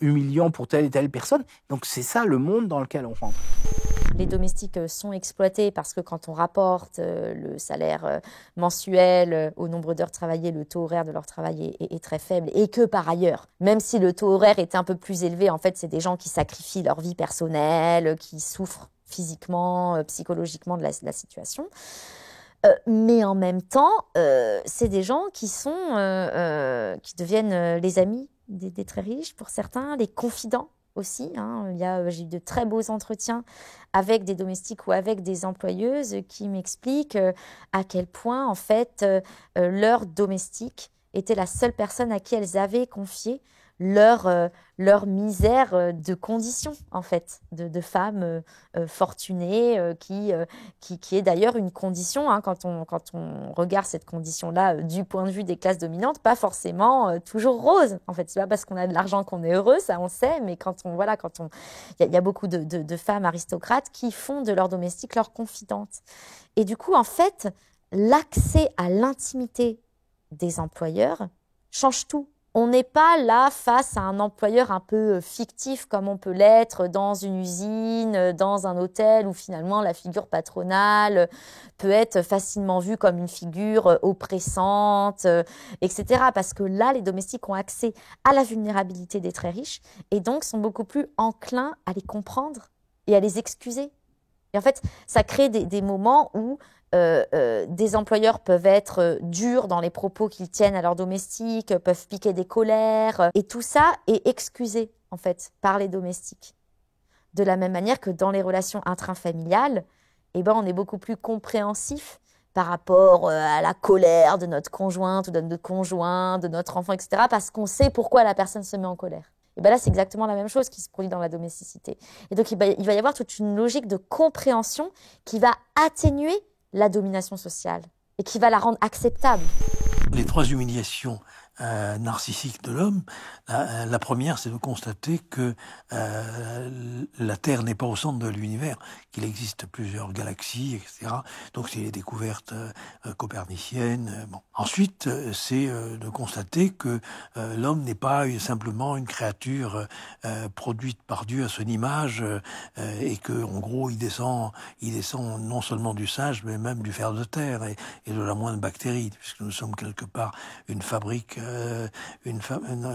humiliant pour telle et telle personne. » Donc c'est ça le monde dans lequel on rentre. Les domestiques sont exploités parce que quand on rapporte le salaire mensuel au nombre d'heures travaillées, le taux horaire de leur travail est très faible et que par ailleurs, même si le taux horaire est un peu plus élevé, en fait, c'est des gens qui sacrifient leur vie personnelle, qui souffrent physiquement, psychologiquement de la situation. Mais en même temps, c'est des gens qui qui deviennent les amis des très riches pour certains, les confidents aussi. J'ai eu de très beaux entretiens avec des domestiques ou avec des employeuses qui m'expliquent à quel point, en fait, leur domestique était la seule personne à qui elles avaient confié leur misère de conditions, en fait, de femmes fortunées, qui est d'ailleurs une condition, quand on regarde cette condition-là du point de vue des classes dominantes, pas forcément toujours rose. En fait, c'est pas parce qu'on a de l'argent qu'on est heureux, ça on sait, mais il y a beaucoup de femmes aristocrates qui font de leur domestique leur confidente. Et du coup, en fait, l'accès à l'intimité des employeurs change tout. On n'est pas là face à un employeur un peu fictif comme on peut l'être dans une usine, dans un hôtel où finalement la figure patronale peut être facilement vue comme une figure oppressante, etc. Parce que là, les domestiques ont accès à la vulnérabilité des très riches et donc sont beaucoup plus enclins à les comprendre et à les excuser. Et en fait, ça crée des moments où des employeurs peuvent être durs dans les propos qu'ils tiennent à leurs domestiques, peuvent piquer des colères, et tout ça est excusé, en fait, par les domestiques. De la même manière que dans les relations intrafamiliales, eh ben, on est beaucoup plus compréhensif par rapport à la colère de notre conjointe ou de notre conjoint, de notre enfant, etc., parce qu'on sait pourquoi la personne se met en colère. Et bien là, c'est exactement la même chose qui se produit dans la domesticité. Et donc, il va y avoir toute une logique de compréhension qui va atténuer la domination sociale et qui va la rendre acceptable. Les 3 humiliations narcissiques de l'homme, la première, c'est de constater que la Terre n'est pas au centre de l'univers, qu'il existe plusieurs galaxies, etc. Donc c'est les découvertes coperniciennes. Bon. Ensuite, c'est de constater que l'homme n'est pas simplement une créature produite par Dieu à son image et que, en gros, il descend non seulement du singe, mais même du ver de terre et de la moindre bactérie, puisque nous sommes quelque part une fabrique,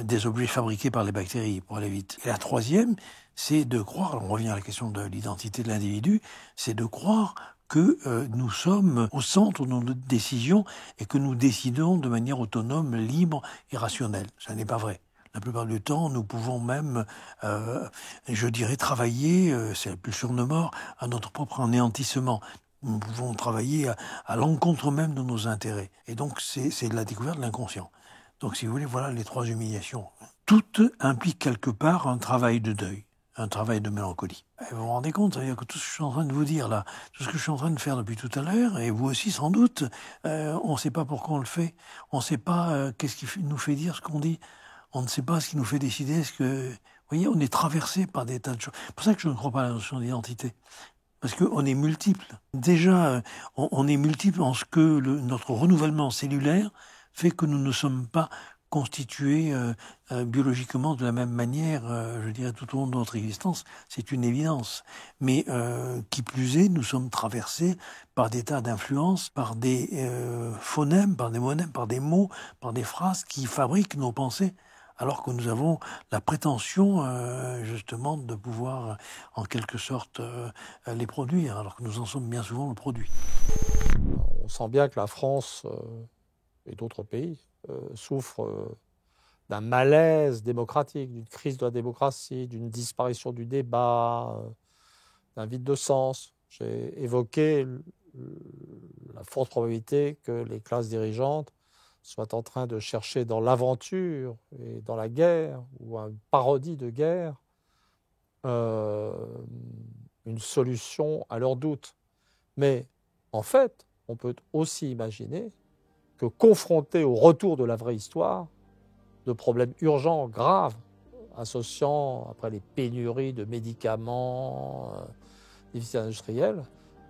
des objets fabriqués par les bactéries, pour aller vite. Et la troisième, c'est de croire, on revient à la question de l'identité de l'individu, c'est de croire que nous sommes au centre de nos décisions et que nous décidons de manière autonome, libre et rationnelle. Ça n'est pas vrai. La plupart du temps, nous pouvons même, je dirais, travailler, c'est la pulsion de mort, à notre propre anéantissement. Nous pouvons travailler à l'encontre même de nos intérêts. Et donc, c'est de la découverte de l'inconscient. Donc, si vous voulez, voilà les 3 humiliations. Toutes impliquent quelque part un travail de deuil, un travail de mélancolie. Et vous vous rendez compte, c'est-à-dire que tout ce que je suis en train de vous dire là, tout ce que je suis en train de faire depuis tout à l'heure, et vous aussi sans doute, on ne sait pas pourquoi on le fait. On ne sait pas qu'est-ce qui nous fait dire ce qu'on dit. On ne sait pas ce qui nous fait décider. Vous voyez, on est traversé par des tas de choses. C'est pour ça que je ne crois pas à la notion d'identité. Parce qu'on est multiple. Déjà, on est multiple en ce que notre renouvellement cellulaire fait que nous ne sommes pas constitués biologiquement de la même manière, je dirais, tout au long de notre existence. C'est une évidence. Mais qui plus est, nous sommes traversés par des tas d'influences, par des phonèmes, par des monèmes, par des mots, par des phrases qui fabriquent nos pensées. Alors que nous avons la prétention, justement, de pouvoir, en quelque sorte, les produire, alors que nous en sommes bien souvent le produit. On sent bien que la France et d'autres pays souffrent d'un malaise démocratique, d'une crise de la démocratie, d'une disparition du débat, d'un vide de sens. J'ai évoqué la forte probabilité que les classes dirigeantes soient en train de chercher dans l'aventure et dans la guerre, ou une parodie de guerre, une solution à leurs doutes. Mais en fait, on peut aussi imaginer que confrontés au retour de la vraie histoire, de problèmes urgents, graves, associant après les pénuries de médicaments, déficits industriels,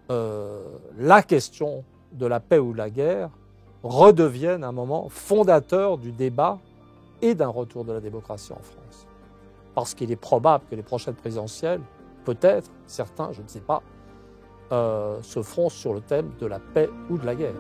la question de la paix ou de la guerre redevienne un moment fondateur du débat et d'un retour de la démocratie en France. Parce qu'il est probable que les prochaines présidentielles, peut-être, certains, je ne sais pas, se feront sur le thème de la paix ou de la guerre.